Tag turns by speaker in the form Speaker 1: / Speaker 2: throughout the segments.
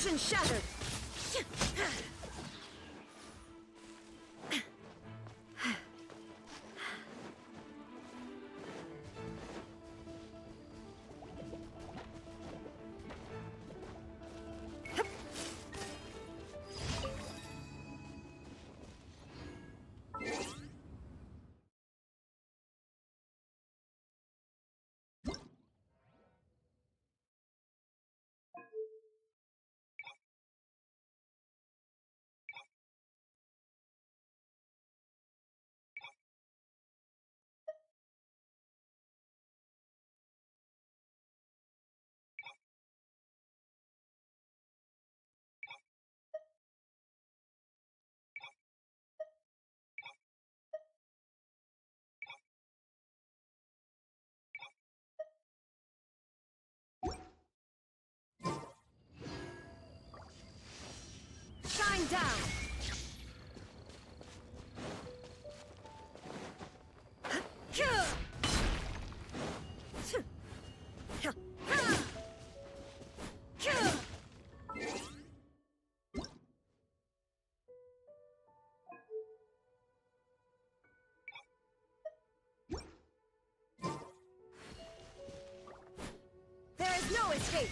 Speaker 1: Illusion shattered! Shine down! There is no escape!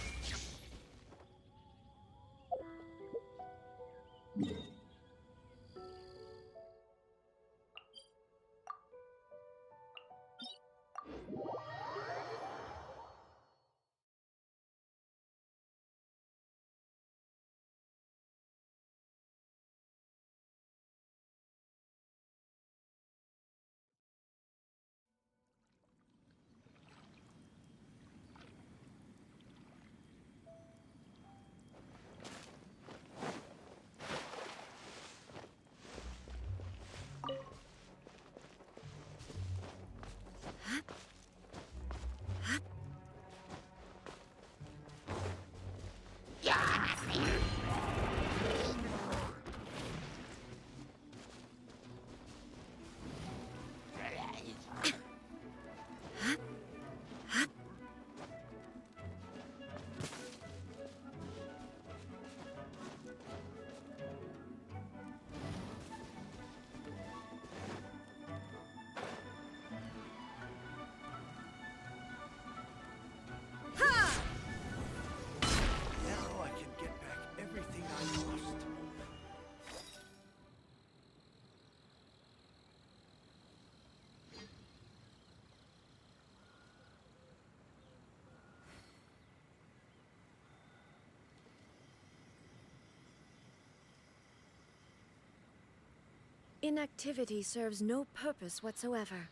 Speaker 1: Inactivity serves no purpose whatsoever.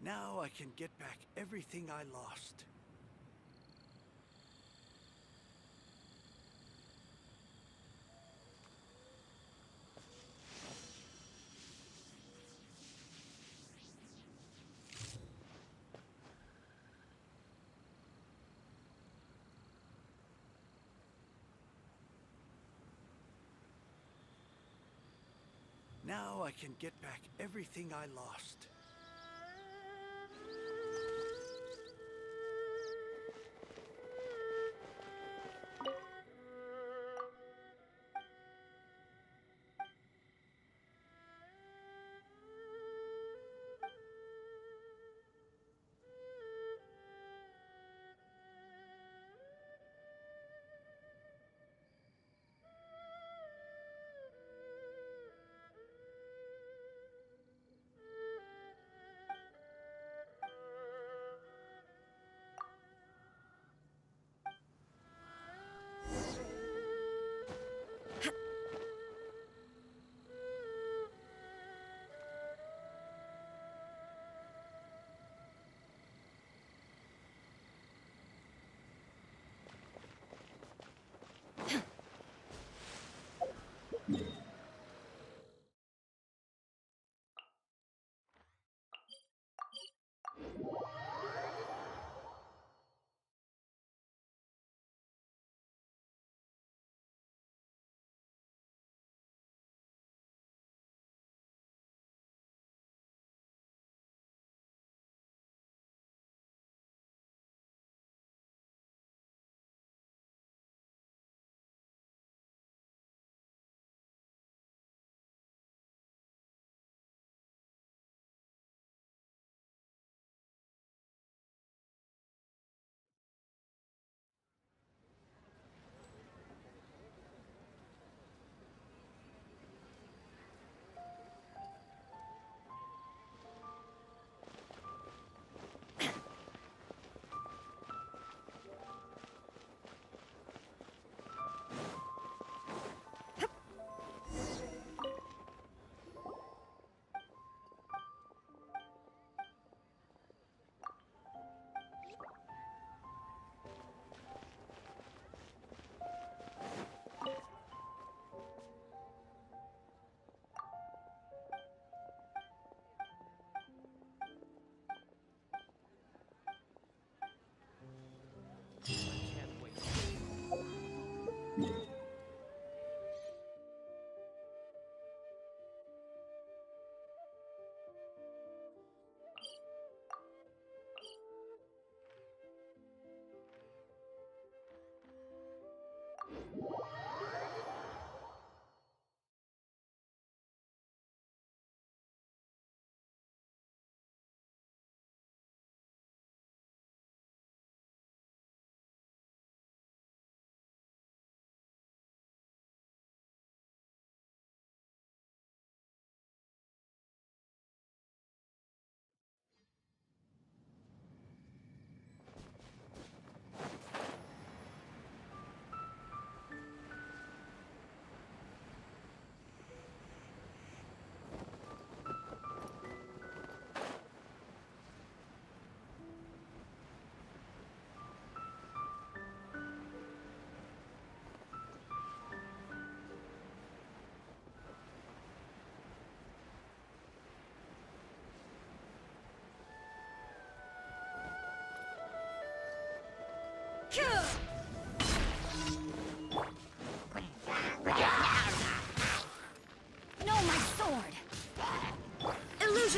Speaker 2: Now I can get back everything I lost. Now I can get back everything I lost.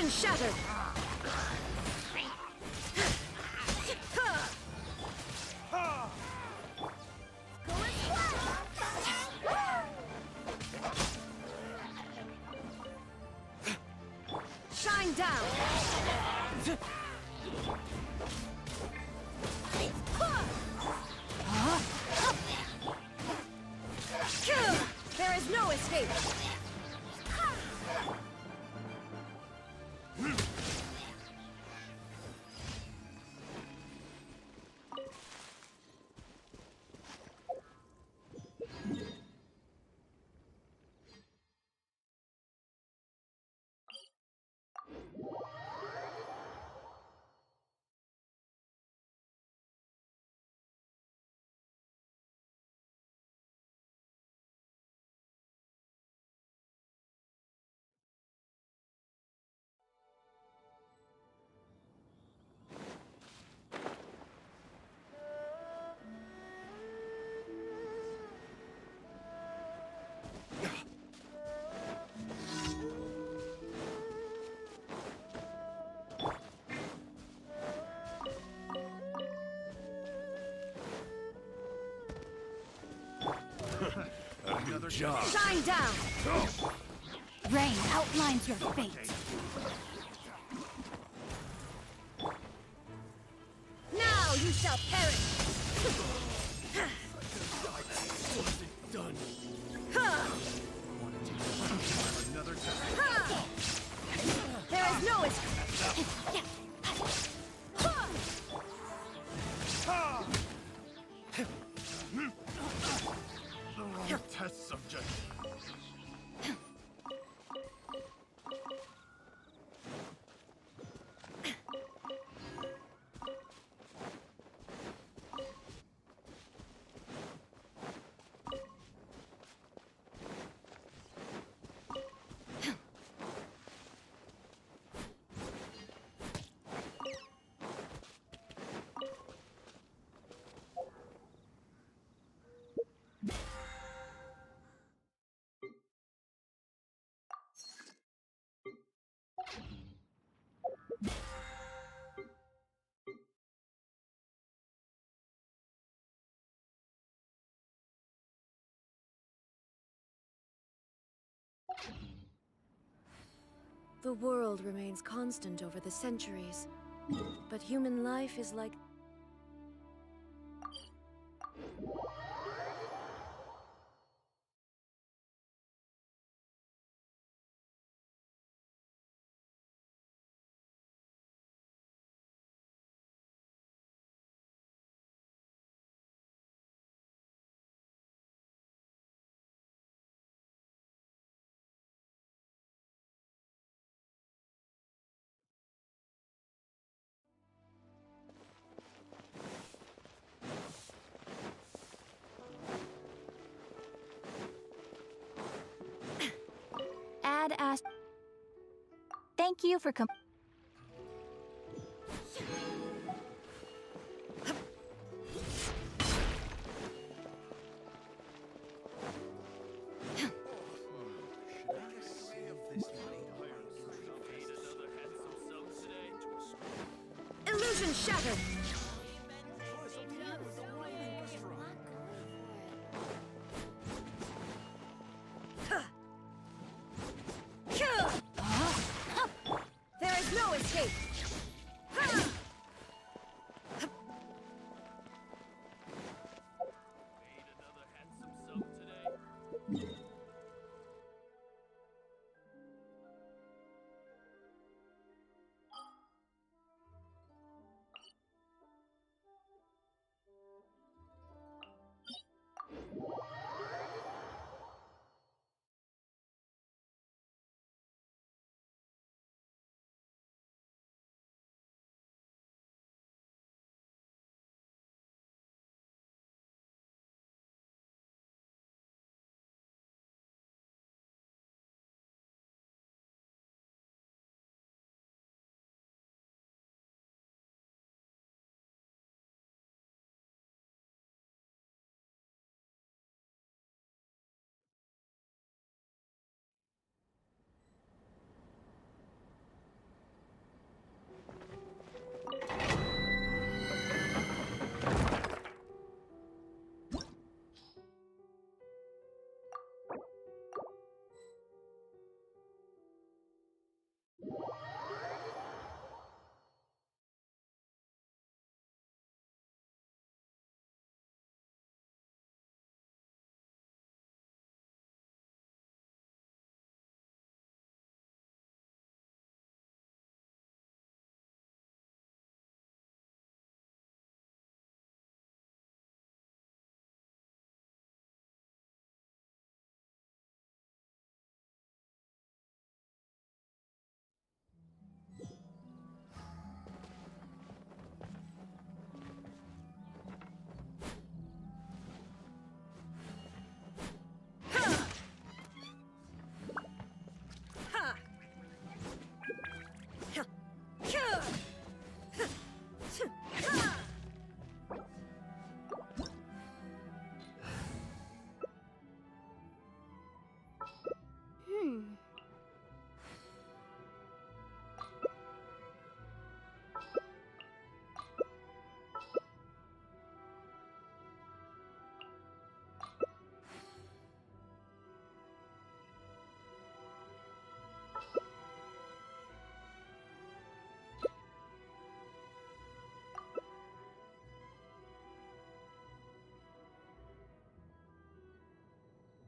Speaker 1: Illusion shattered! Shine down! There is no escape!
Speaker 2: Another job.
Speaker 1: Shine down!
Speaker 3: Rain outlines your fate.
Speaker 1: Now you shall perish!
Speaker 2: Done. Another
Speaker 1: There is no escape!
Speaker 2: the wrong test subject.
Speaker 1: The world remains constant over the centuries, but human life is like...
Speaker 3: Thank you for
Speaker 1: Illusion shattered! There is no escape!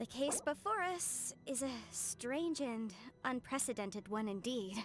Speaker 4: The case before us is a strange and unprecedented one indeed.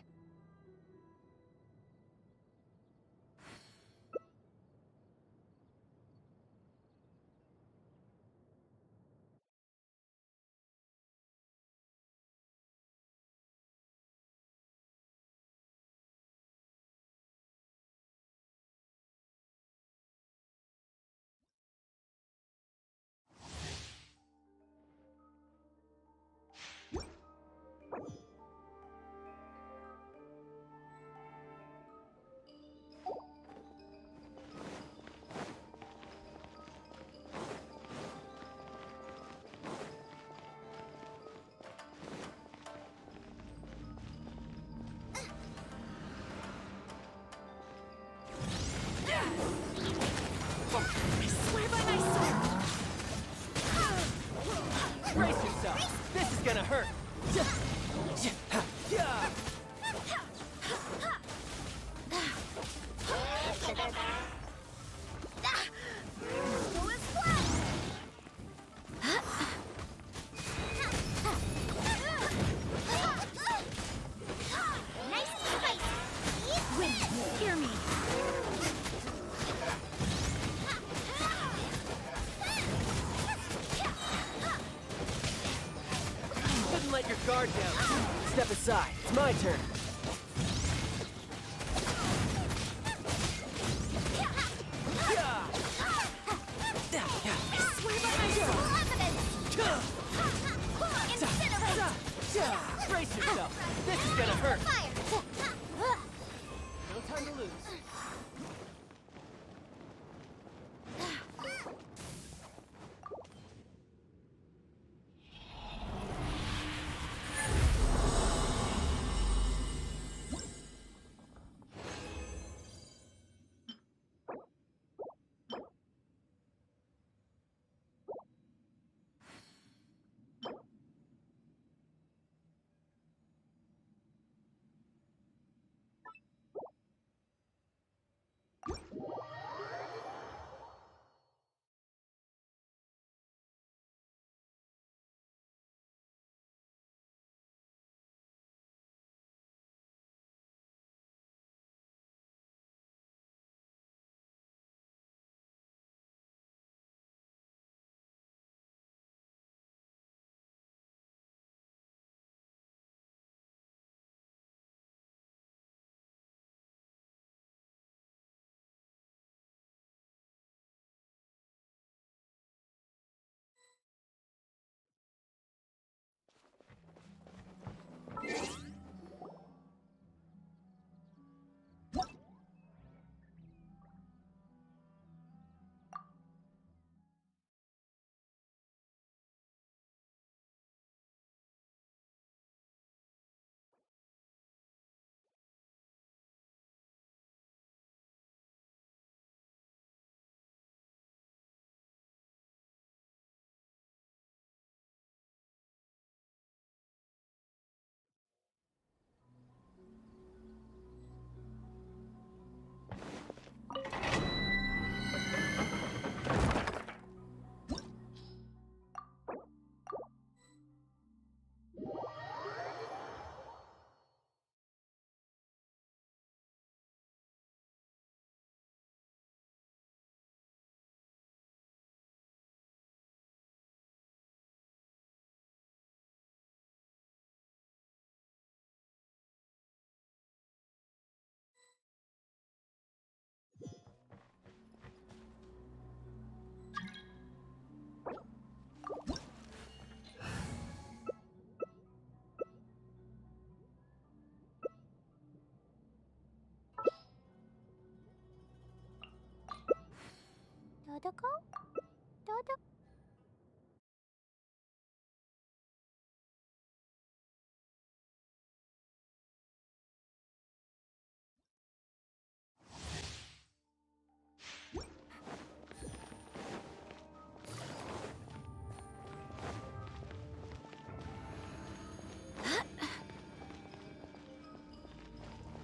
Speaker 5: Brace yourself! This is gonna hurt!
Speaker 3: Hear me.
Speaker 5: Couldn't let your guard down. Step aside. It's my turn. Brace yourself. This is gonna hurt. No time to lose.
Speaker 3: Dodoco? Dodo?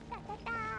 Speaker 3: Da, da, da.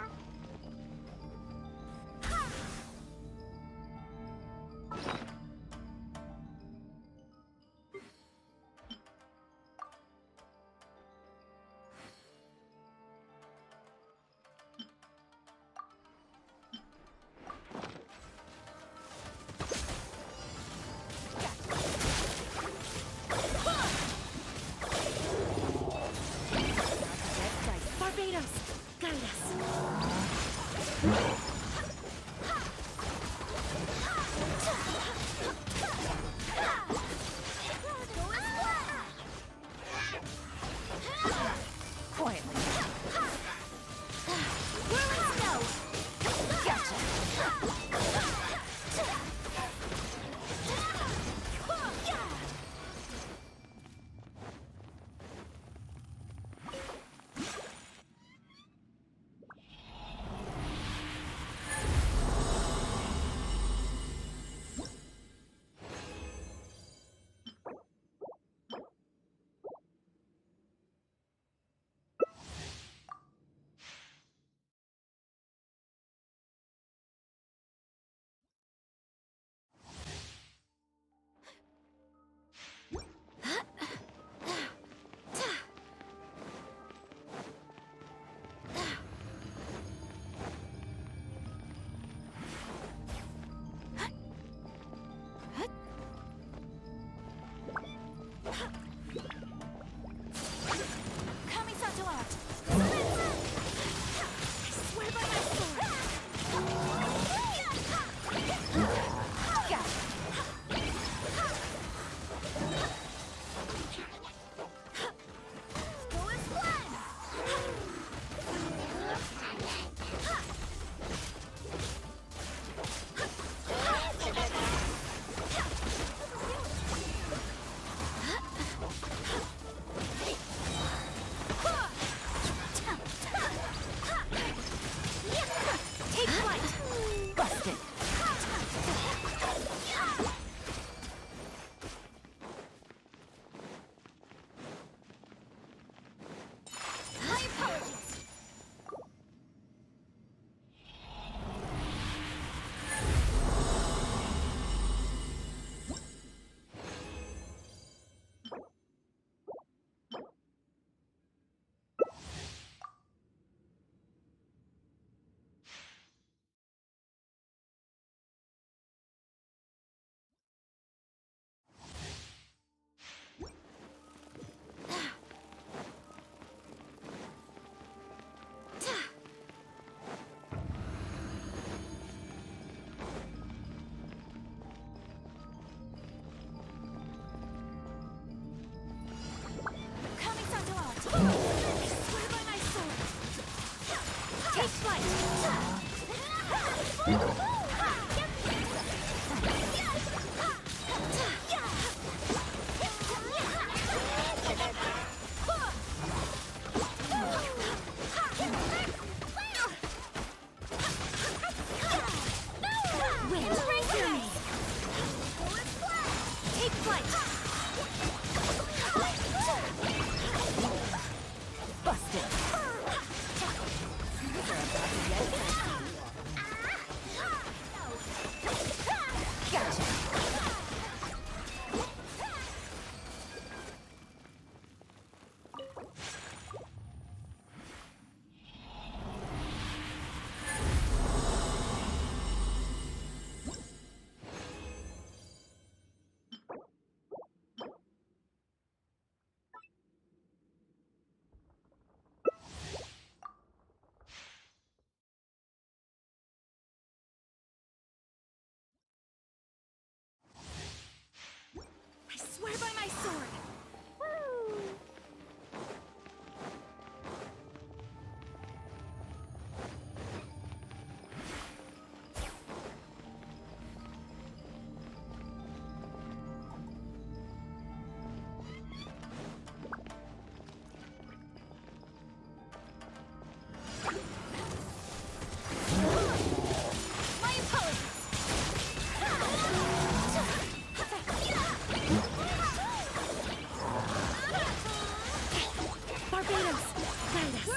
Speaker 4: I swear by my sword! My apologies! Barbados! Guide us!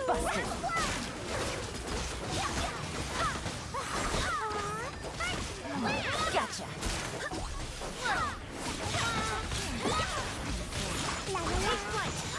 Speaker 4: Busted! Gotcha! Take flight!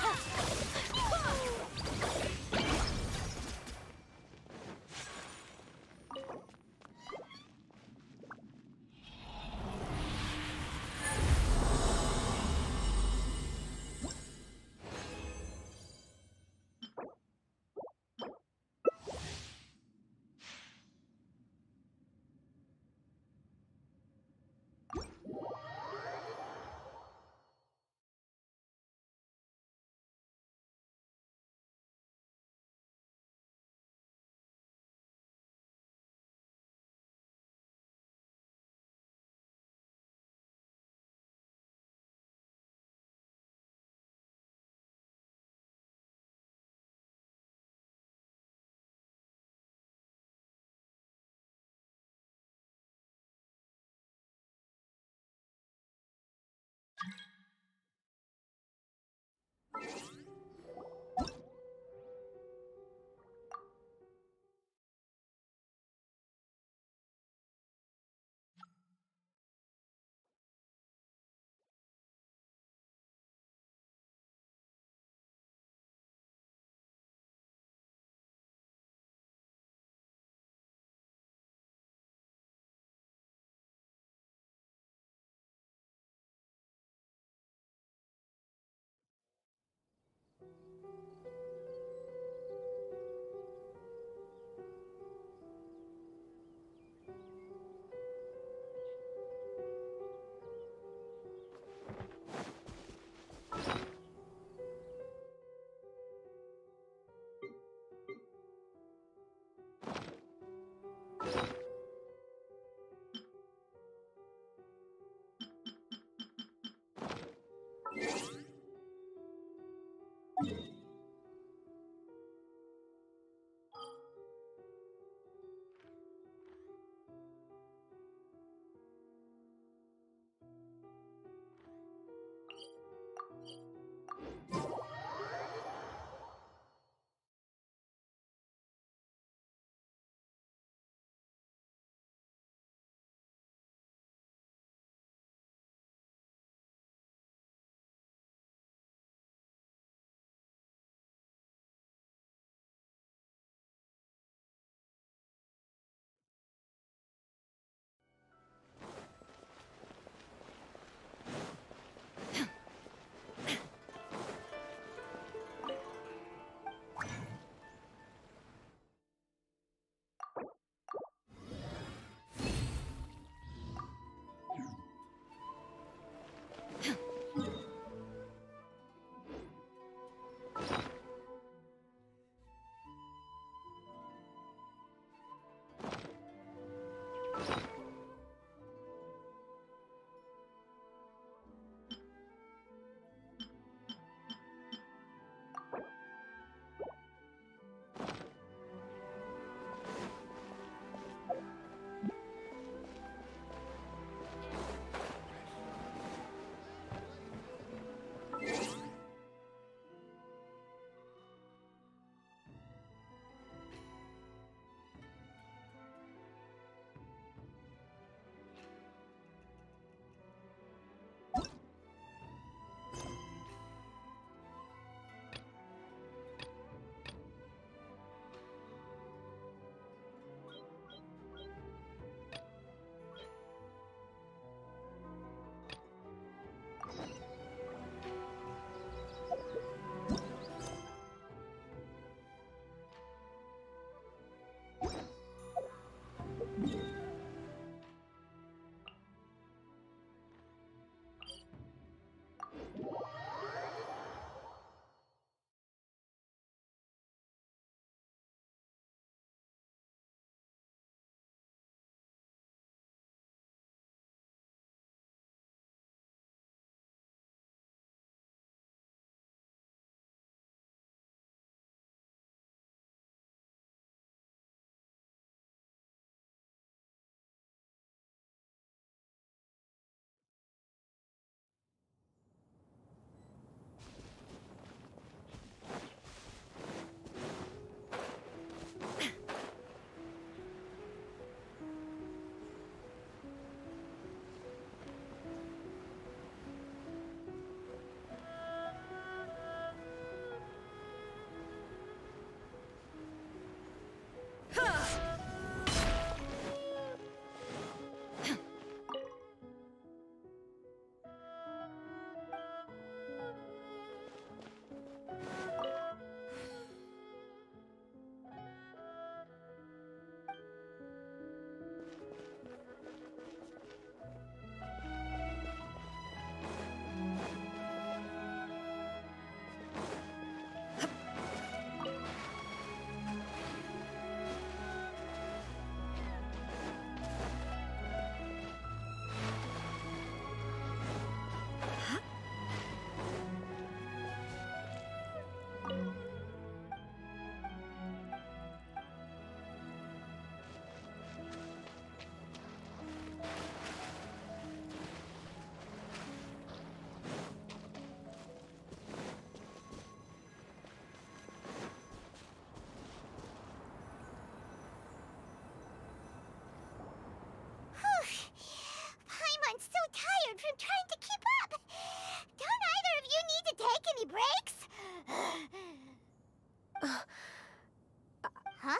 Speaker 3: Huh?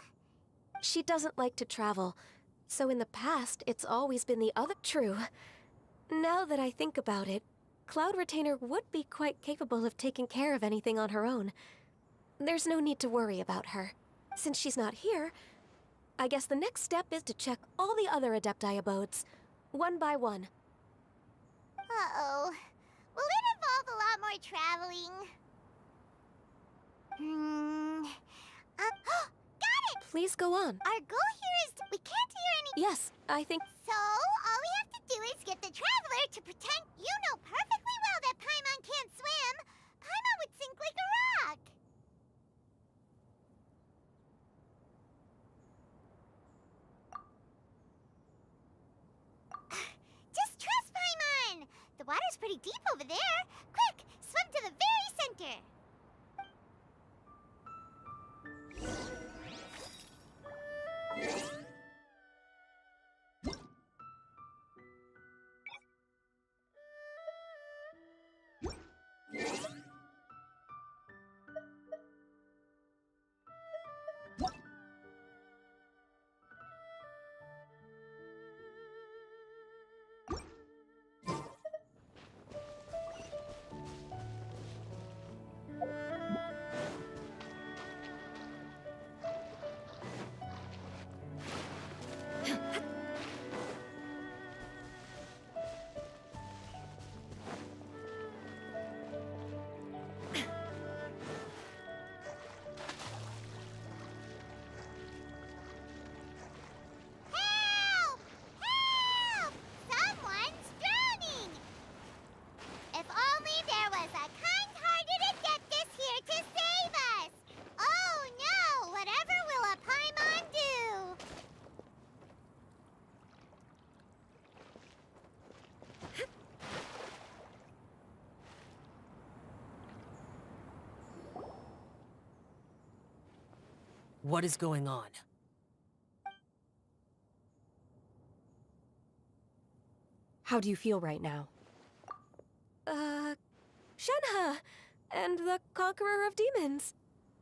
Speaker 1: She doesn't like to travel, so in the past, it's always been the other. True. Now that I think about it, Cloud Retainer would be quite capable of taking care of anything on her own. There's no need to worry about her. Since she's not here, I guess the next step is to check all the other Adepti abodes, one by one.
Speaker 3: Uh-oh. Will it involve a lot more traveling? Got it!
Speaker 1: Please go on.
Speaker 3: Our goal here is we can't hear any...
Speaker 1: Yes, I think...
Speaker 3: So, all we have to do is get the Traveler to pretend you know perfectly well that Paimon can't swim. Paimon would sink like a rock. Just trust Paimon! The water's pretty deep over there. Quick, swim to the very center. Help! Help! Someone's drowning! If only there was a kind-hearted Adeptus here to save us! Oh no! Whatever will a Paimon do?
Speaker 5: What is going on?
Speaker 1: How do you feel right now? Shenhe! And the Conqueror of Demons.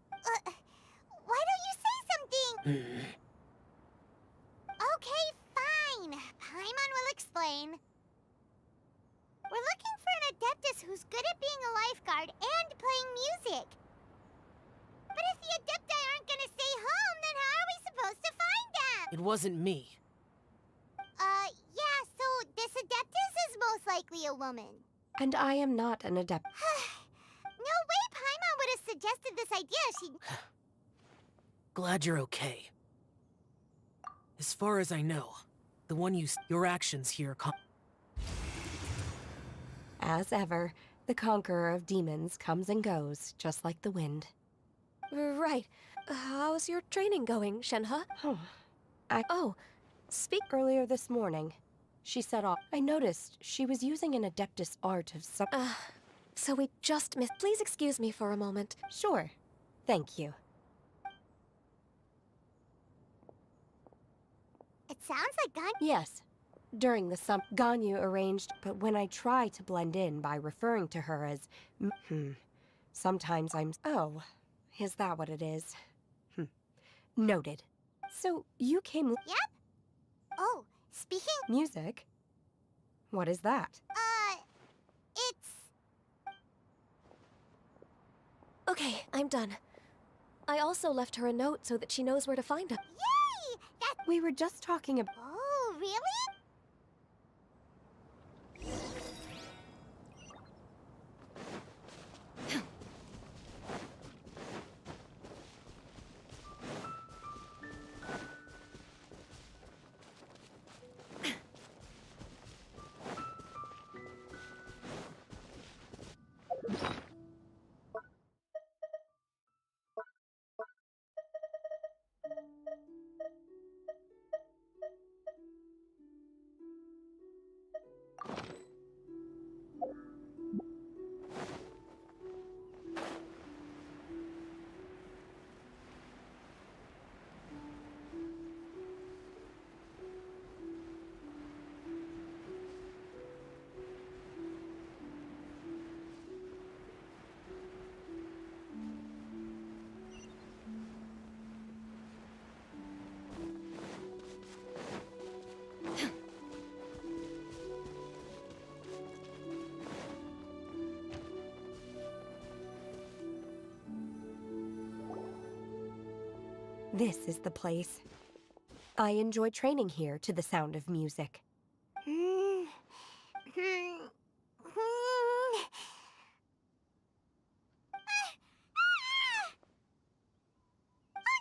Speaker 3: Why don't you say something? Okay, fine. Paimon will explain. We're looking for an Adeptus who's good at being a lifeguard and playing music. But if the Adepti aren't gonna stay home, then how are we supposed to find them?
Speaker 5: It wasn't me.
Speaker 3: Yeah, so this Adeptus is most likely a woman.
Speaker 1: And I am not an adept.
Speaker 3: No way Paimon would have suggested this idea. She...
Speaker 5: Glad you're okay. As far as I know, the one your actions here
Speaker 1: As ever, the Conqueror of Demons comes and goes, just like the wind. Right. How's your training going, Shenhe? Speak earlier this morning. She set off. I noticed she was using an Adeptus art of some... so we just missed... Please excuse me for a moment. Sure. Thank you.
Speaker 3: It sounds like Gan...
Speaker 1: Yes. During the Ganyu arranged, but when I try to blend in by referring to her as... Sometimes I'm... Oh, is that what it is? Noted. So, you came...
Speaker 3: Yep. Oh, speaking...
Speaker 1: Music? What is that?
Speaker 3: It's...
Speaker 1: Okay, I'm done. I also left her a note so that she knows where to find us.
Speaker 3: Yay! That...
Speaker 1: We were just talking about...
Speaker 3: Oh, really?
Speaker 6: This is the place. I enjoy training here to the sound of music.
Speaker 3: Oh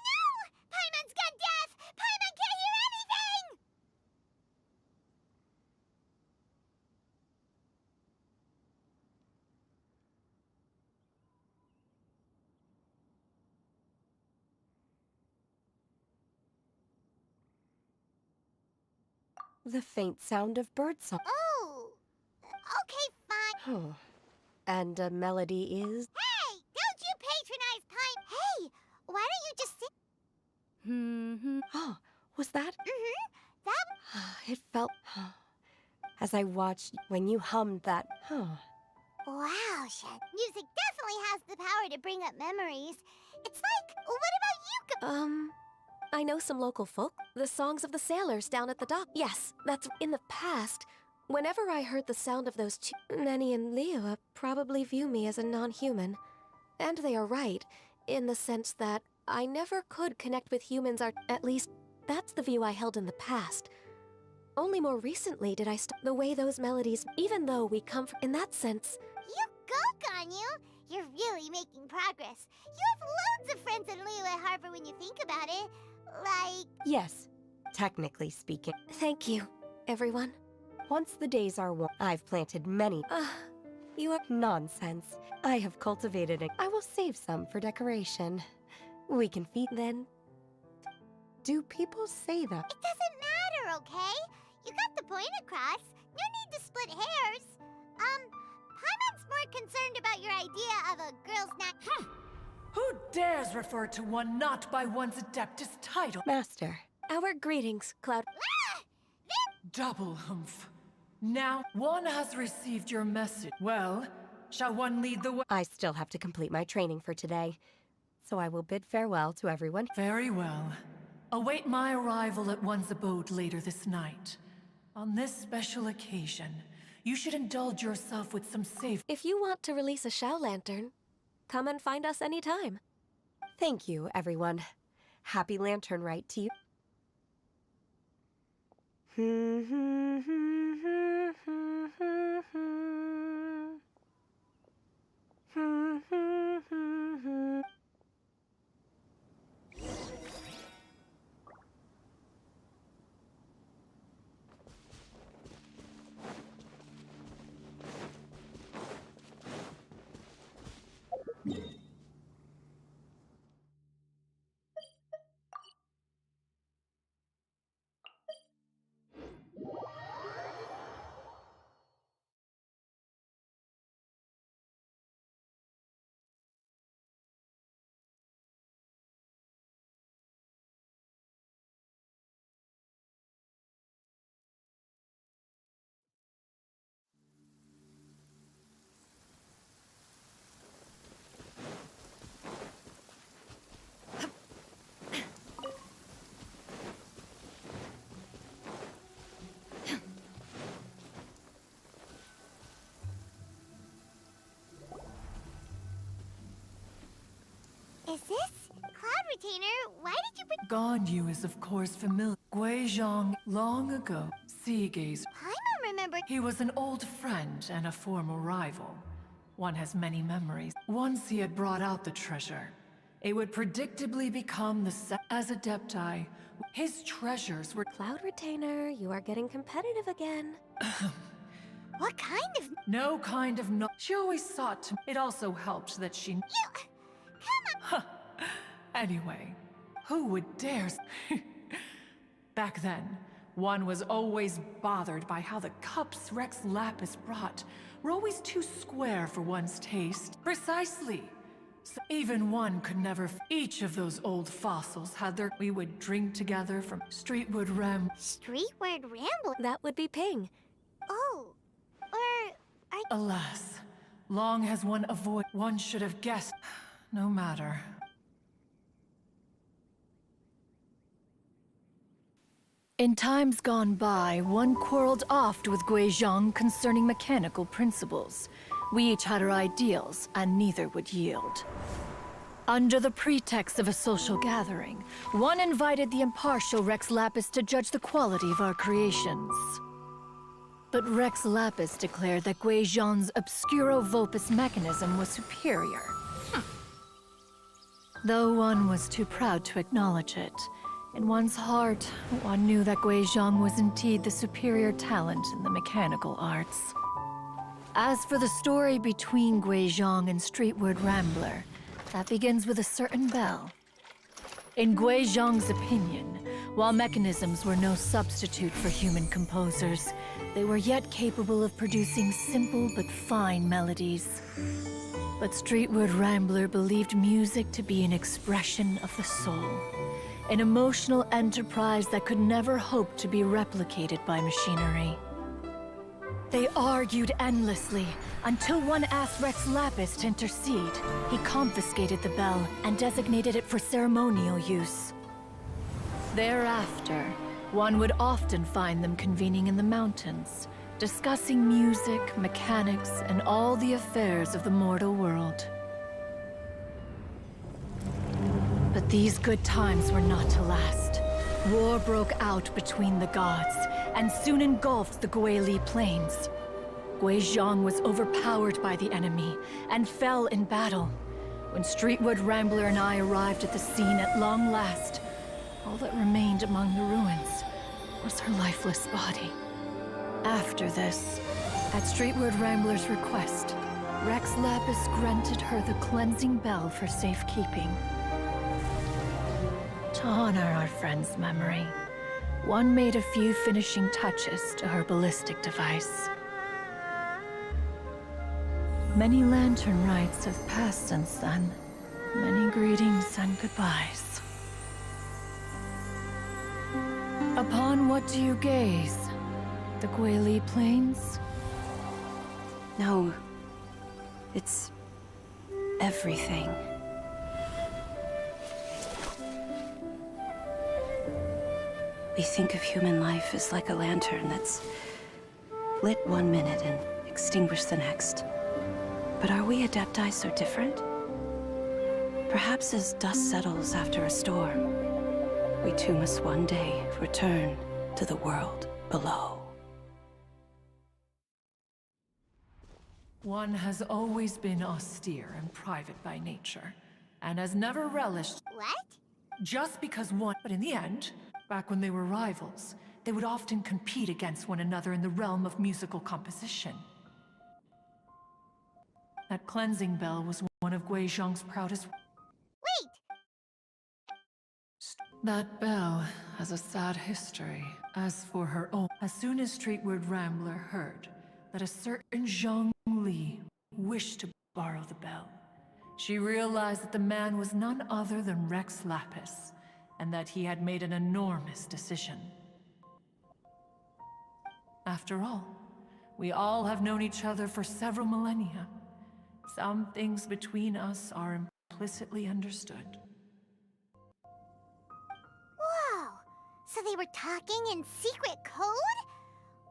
Speaker 3: no! Paimon's gone deaf! Paimon can't hear anything!
Speaker 6: The faint sound of birdsong.
Speaker 3: Oh, okay, fine.
Speaker 6: Oh. And a melody is...
Speaker 3: Hey, don't you patronize Paimon! Hey, why don't you just sing?
Speaker 6: Oh, was that...
Speaker 3: That...
Speaker 6: It felt... As I watched when you hummed that...
Speaker 3: Wow, Shen. Music definitely has the power to bring up memories. It's like, what about you?
Speaker 1: I know some local folk. The songs of the sailors down at the dock. Yes, that's in the past. Whenever I heard the sound of those two, Nenny and Leo probably view me as a non-human. And they are right, in the sense that I never could connect with humans, at least that's the view I held in the past. Only more recently did I the way those melodies, even though we come from, in that sense.
Speaker 3: You go, Ganyu! You're really making progress. You have loads of friends in Liyue Harbor when you think about it. Like...
Speaker 6: Yes, technically speaking.
Speaker 1: Thank you, everyone.
Speaker 6: Once the days are warm, I've planted many...
Speaker 1: You are...
Speaker 6: Nonsense. I have cultivated it. I will save some for decoration. We can feed...
Speaker 1: Then...
Speaker 6: Do people say that?
Speaker 3: It doesn't matter, okay? You got the point across. No need to split hairs. Paimon's more concerned about your idea of a girl's night.
Speaker 7: Who dares refer to one not by one's Adeptus title?
Speaker 6: Master.
Speaker 1: Our greetings, Cloud...
Speaker 7: Double humph. Now, one has received your message. Well, shall one lead the way?
Speaker 6: I still have to complete my training for today, so I will bid farewell to everyone.
Speaker 7: Very well. Await my arrival at one's abode later this night. On this special occasion, you should indulge yourself with some safe...
Speaker 1: If you want to release a Shao Lantern, come and find us anytime.
Speaker 6: Thank you, everyone. Happy Lantern Rite to you.
Speaker 3: Is this? Cloud Retainer, why did you bring...
Speaker 7: Ganyu is of course familiar. Guizhong, long ago, sea gaze.
Speaker 3: Paimon remembered...
Speaker 7: He was an old friend and a former rival. One has many memories. Once he had brought out the treasure, it would predictably become the as Adepti. His treasures were...
Speaker 1: Cloud Retainer, you are getting competitive again.
Speaker 3: What kind of...
Speaker 7: No kind of no... She always sought to... It also helped that she...
Speaker 3: You... Come on...
Speaker 7: Anyway, who would dare... Back then, one was always bothered by how the cups Rex Lapis brought were always too square for one's taste. Precisely. So even one could never... Each of those old fossils had their... We would drink together from Streetwood Ram...
Speaker 3: Streetward Ramble...
Speaker 1: That would be Ping.
Speaker 3: Oh... Or...
Speaker 7: Alas, long has one avoid... One should have guessed. No matter. In times gone by, one quarreled oft with Guizhong concerning mechanical principles. We each had our ideals, and neither would yield.
Speaker 8: Under the pretext of a social gathering, one invited the impartial Rex Lapis to judge the quality of our creations. But Rex Lapis declared that Guizhong's Obscuro Vulpus mechanism was superior. Though one was too proud to acknowledge it, in one's heart, one knew that Guizhong was indeed the superior talent in the mechanical arts. As for the story between Guizhong and Streetward Rambler, that begins with a certain bell. In Guizhong's opinion, while mechanisms were no substitute for human composers, they were yet capable of producing simple but fine melodies. But Streetward Rambler believed music to be an expression of the soul, an emotional enterprise that could never hope to be replicated by machinery. They argued endlessly, until one asked Rex Lapis to intercede. He confiscated the bell and designated it for ceremonial use. Thereafter, one would often find them convening in the mountains, discussing music, mechanics, and all the affairs of the mortal world. But these good times were not to last. War broke out between the gods, and soon engulfed the Guili Plains. Guizhong was overpowered by the enemy, and fell in battle. When Streetwood Rambler and I arrived at the scene at long last, all that remained among the ruins was her lifeless body. After this, at Streetwood Rambler's request, Rex Lapis granted her the cleansing bell for safekeeping. To honor our friend's memory, one made a few finishing touches to her ballistic device. Many lantern rites have passed since then. Many greetings and goodbyes. Upon what do you gaze? The Guili Plains?
Speaker 6: No. It's everything. We think of human life as like a lantern that's lit one minute and extinguished the next. But are we Adepti so different? Perhaps as dust settles after a storm, we too must one day return to the world below.
Speaker 7: One has always been austere and private by nature, and has never relished
Speaker 3: What?
Speaker 7: just because one... But in the end, back when they were rivals, they would often compete against one another in the realm of musical composition. That cleansing bell was one of Guizhong's proudest...
Speaker 3: Wait!
Speaker 7: That bell has a sad history. As for her own... As soon as Streetward Rambler heard that a certain Zhang Li wished to borrow the bell, she realized that the man was none other than Rex Lapis, and that he had made an enormous decision. After all, we all have known each other for several millennia. Some things between us are implicitly understood.
Speaker 3: Whoa! So they were talking in secret code?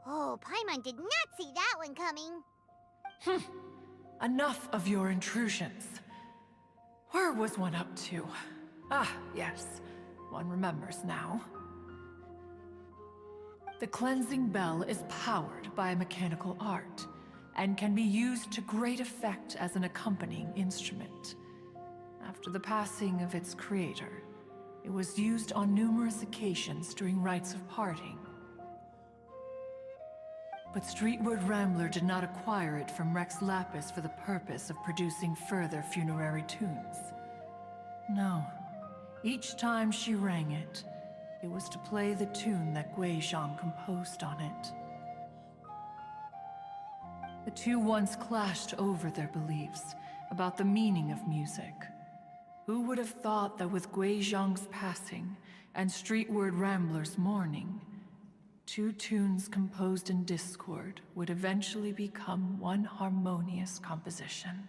Speaker 3: Oh, Paimon did not see that one coming.
Speaker 7: Enough of your intrusions. Where was one up to? Ah, yes. One remembers now. The cleansing bell is powered by a mechanical art, and can be used to great effect as an accompanying instrument. After the passing of its creator, it was used on numerous occasions during rites of parting. But Streetward Rambler did not acquire it from Rex Lapis for the purpose of producing further funerary tunes. No. Each time she rang it, it was to play the tune that Guizhong composed on it. The two once clashed over their beliefs about the meaning of music. Who would have thought that with Guizhong's passing and Streetward Rambler's mourning, two tunes composed in discord would eventually become one harmonious composition?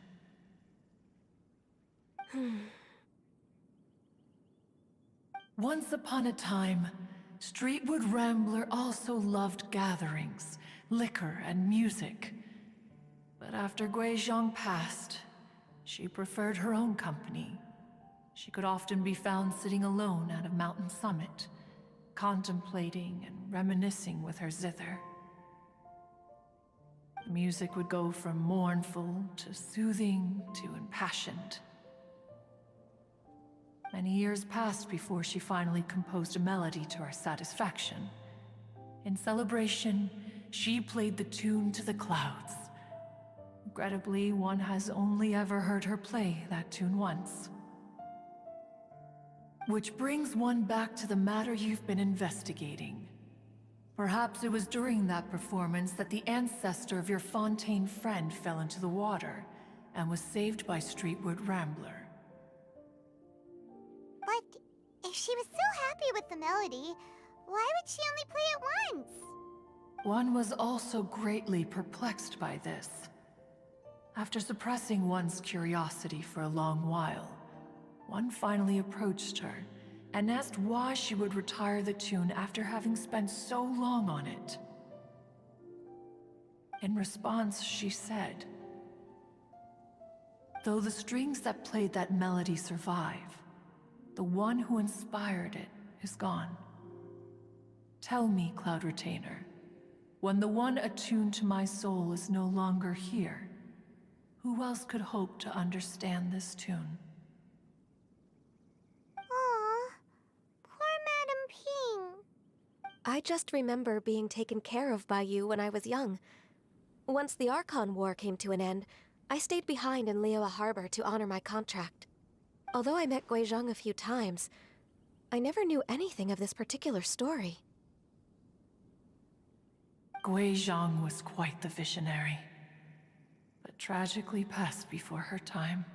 Speaker 7: Once upon a time, Streetwood Rambler also loved gatherings, liquor, and music. But after Guizhong passed, she preferred her own company, She could often be found sitting alone at a mountain summit, contemplating and reminiscing with her zither. The music would go from mournful to soothing to impassioned. Many years passed before she finally composed a melody to her satisfaction. In celebration, she played the tune to the clouds. Regrettably, one has only ever heard her play that tune once. Which brings one back to the matter you've been investigating. Perhaps it was during that performance that the ancestor of your Fontaine friend fell into the water and was saved by Streetwood Rambler.
Speaker 3: But if she was so happy with the melody, why would she only play it once?
Speaker 7: One was also greatly perplexed by this. After suppressing one's curiosity for a long while, one finally approached her and asked why she would retire the tune after having spent so long on it. In response, she said, "Though the strings that played that melody survive, the one who inspired it is gone. Tell me, Cloud Retainer, when the one attuned to my soul is no longer here, who else could hope to understand this tune?"
Speaker 3: Aw, poor Madam Ping.
Speaker 1: I just remember being taken care of by you when I was young. Once the Archon War came to an end, I stayed behind in Liyue Harbor to honor my contract. Although I met Guizhong a few times, I never knew anything of this particular story.
Speaker 7: Guizhong was quite the visionary, but tragically passed before her time.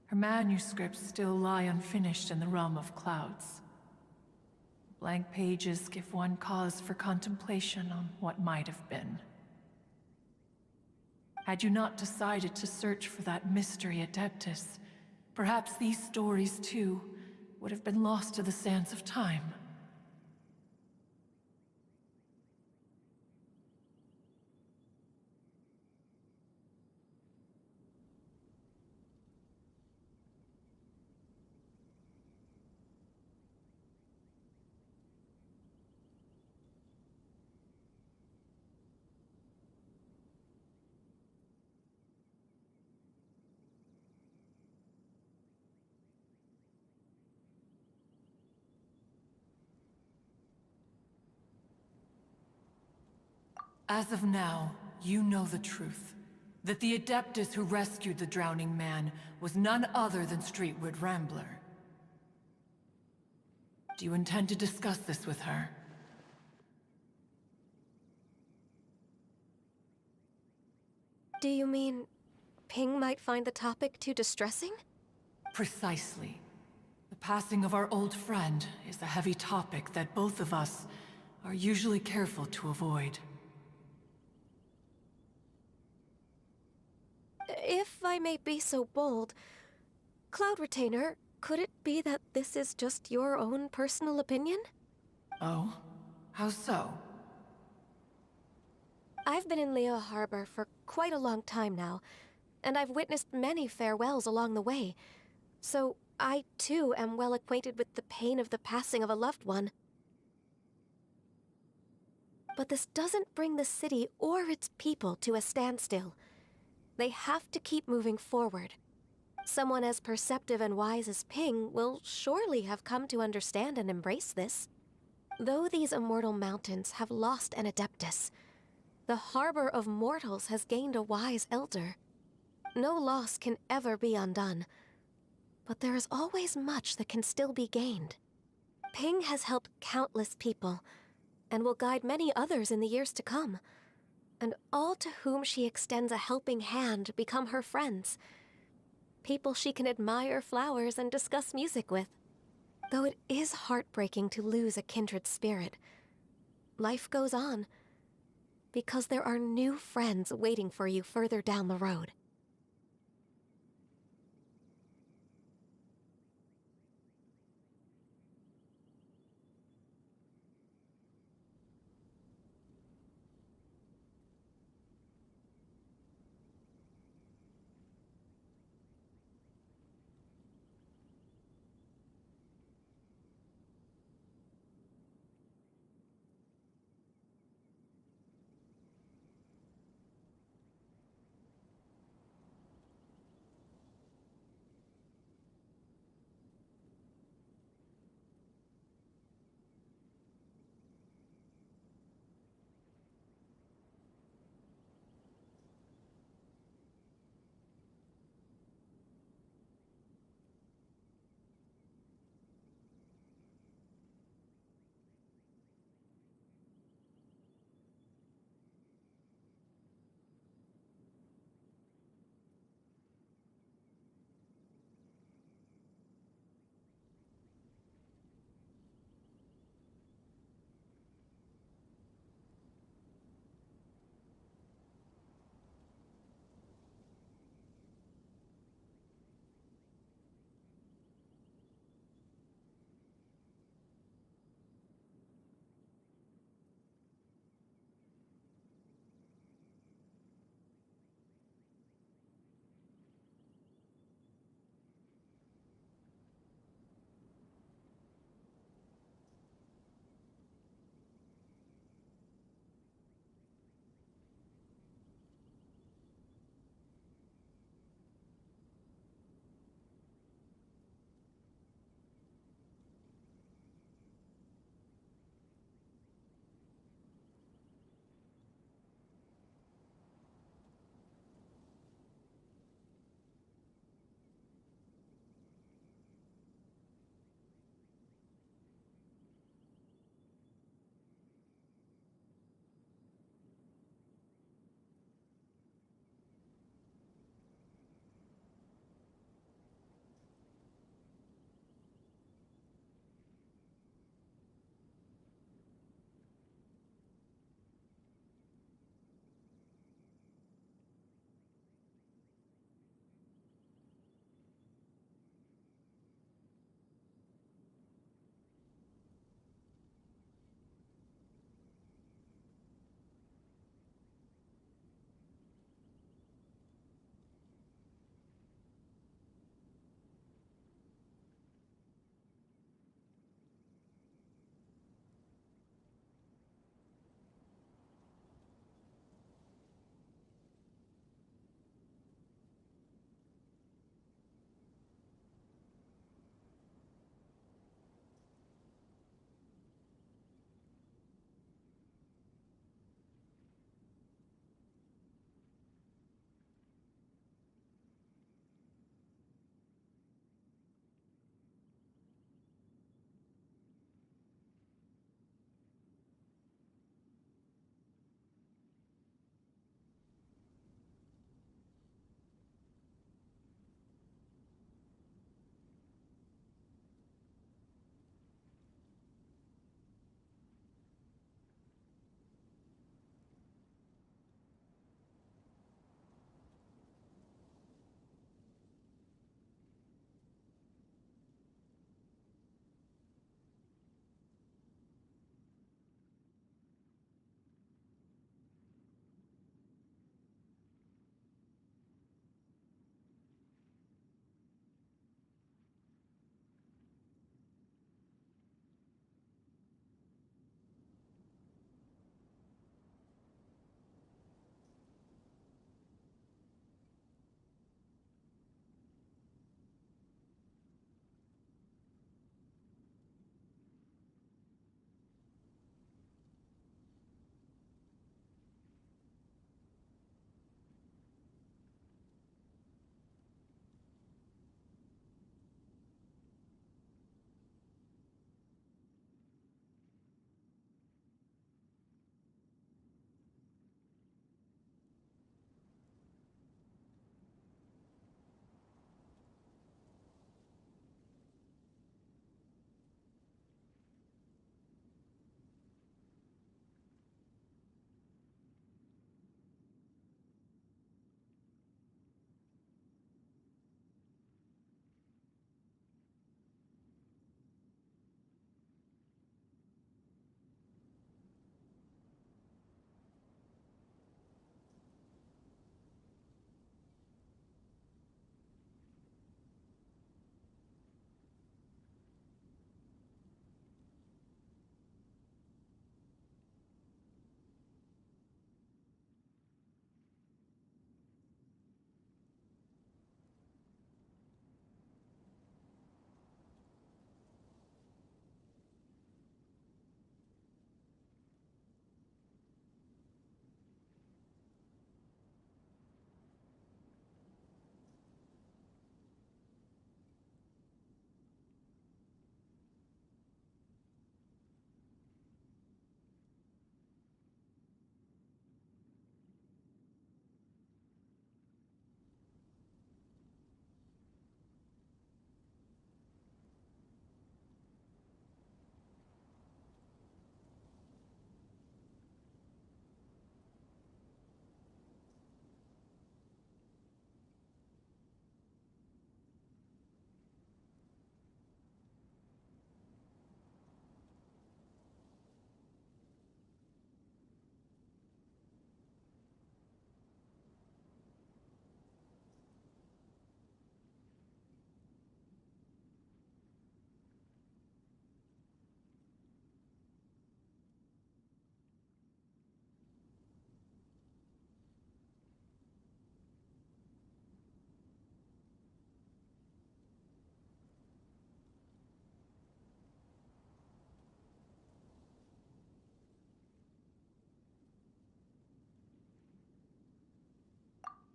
Speaker 7: Her manuscripts still lie unfinished in the realm of clouds. Blank pages give one cause for contemplation on what might have been. Had you not decided to search for that mystery Adeptus, perhaps these stories, too, would have been lost to the sands of time. As of now, you know the truth. That the Adeptus who rescued the drowning man was none other than Streetwood Rambler. Do you intend to discuss this with her?
Speaker 1: Do you mean Ping might find the topic too distressing?
Speaker 7: Precisely. The passing of our old friend is a heavy topic that both of us are usually careful to avoid.
Speaker 1: If I may be so bold, Cloud Retainer, could it be that this is just your own personal opinion?
Speaker 7: Oh? How so?
Speaker 1: I've been in Liyue Harbor for quite a long time now, and I've witnessed many farewells along the way, so I too am well acquainted with the pain of the passing of a loved one. But this doesn't bring the city or its people to a standstill. They have to keep moving forward. Someone as perceptive and wise as Ping will surely have come to understand and embrace this. Though these immortal mountains have lost an Adeptus, the harbor of mortals has gained a wise elder. No loss can ever be undone, but there is always much that can still be gained. Ping has helped countless people, and will guide many others in the years to come. And all to whom she extends a helping hand become her friends. People she can admire flowers and discuss music with. Though it is heartbreaking to lose a kindred spirit, life goes on, because there are new friends waiting for you further down the road.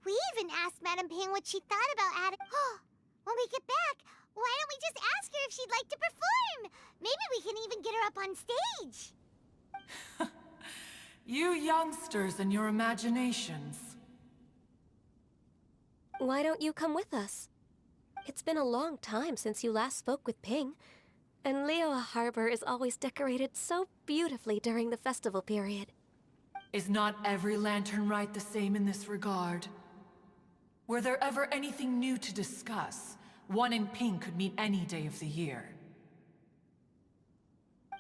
Speaker 3: We even asked Madame Ping what she thought about adding. When we get back, why don't we just ask her if she'd like to perform? Maybe we can even get her up on stage.
Speaker 7: You youngsters and your imaginations.
Speaker 1: Why don't you come with us? It's been a long time since you last spoke with Ping, and Liyue Harbor is always decorated so beautifully during the festival period.
Speaker 7: Is not every lantern rite the same in this regard? Were there ever anything new to discuss? One in Ping could meet any day of the year.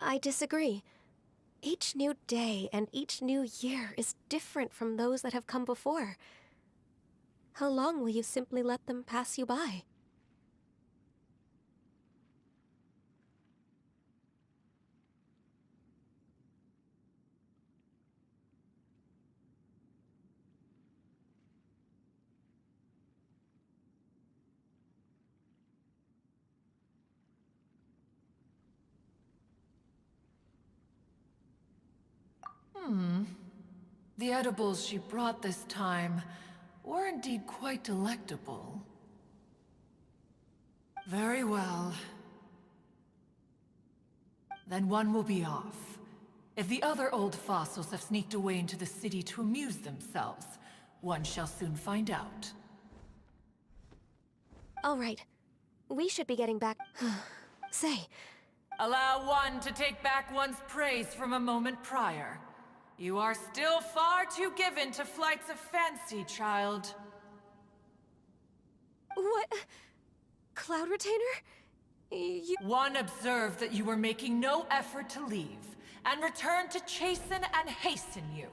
Speaker 1: I disagree. Each new day and each new year is different from those that have come before. How long will you simply let them pass you by?
Speaker 7: The edibles she brought this time were indeed quite delectable. Very well. Then one will be off. If the other old fossils have sneaked away into the city to amuse themselves, one shall soon find out.
Speaker 1: All right. We should be getting back. Say,
Speaker 7: Allow one to take back one's praise from a moment prior. You are still far too given to flights of fancy, child.
Speaker 1: what? Cloud Retainer? You...
Speaker 7: One observed that you were making no effort to leave, and returned to chasten and hasten you.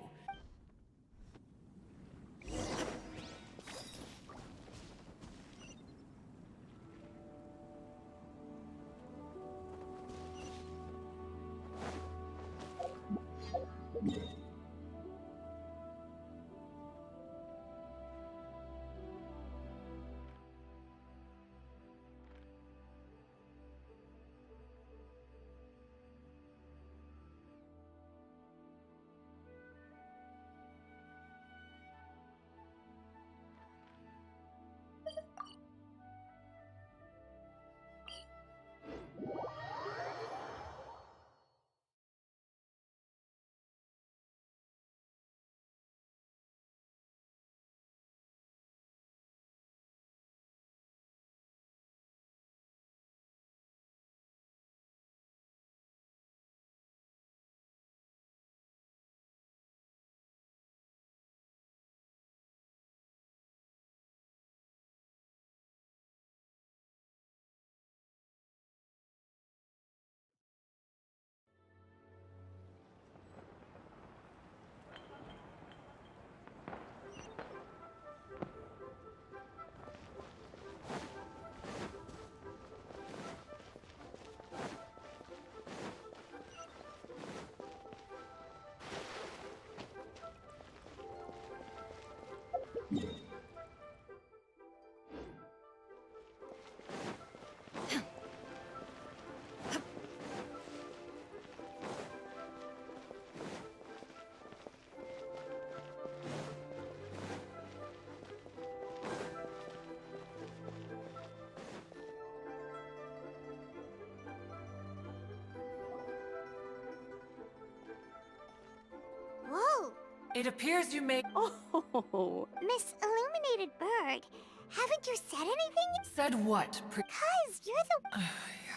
Speaker 3: Whoa!
Speaker 7: It appears you may—
Speaker 6: Oh,
Speaker 3: Miss Illuminated Bird, haven't you said anything?
Speaker 7: Said what?
Speaker 3: Cuz you're the...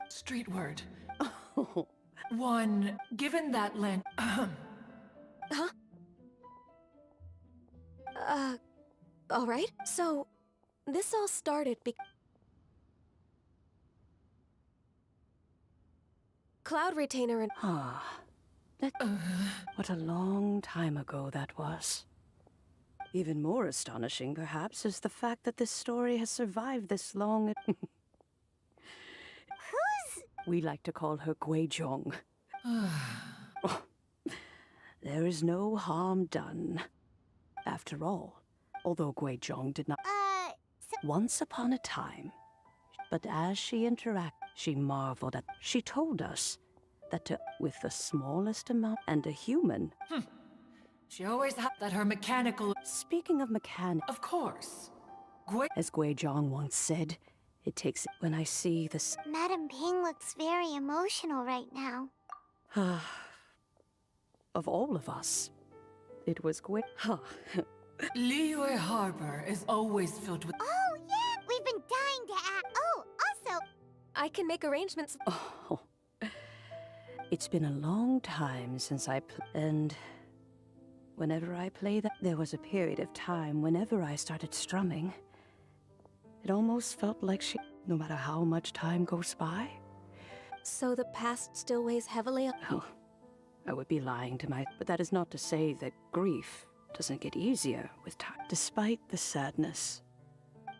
Speaker 7: Street word. One, given that
Speaker 1: Huh? All right. So, this all started Cloud Retainer and...
Speaker 6: what a long time ago that was. Even more astonishing, perhaps, is the fact that this story has survived this long.
Speaker 3: Who's...
Speaker 6: We like to call her Guizhong. There is no harm done. After all, although Guizhong did not...
Speaker 3: so...
Speaker 6: Once upon a time, but as she interacted, she marveled at... She told us that with the smallest amount and a human...
Speaker 7: She always had that her mechanical...
Speaker 6: Speaking of mechanic,
Speaker 7: Of course. Gui...
Speaker 6: as Gui Zhang once said, it takes when I see this.
Speaker 3: Madam Ping looks very emotional right now.
Speaker 6: Of all of us, it was Gui.
Speaker 7: Liyue Harbor is always filled with...
Speaker 3: Oh, yeah! We've been dying to act. Oh, also,
Speaker 1: I can make arrangements.
Speaker 6: Oh, it's been a long time since and whenever I play that, there was a period of time whenever I started strumming, it almost felt like no matter how much time goes by.
Speaker 1: So the past still weighs heavily on...
Speaker 6: Oh, I would be lying to but that is not to say that grief doesn't get easier with time. Despite the sadness,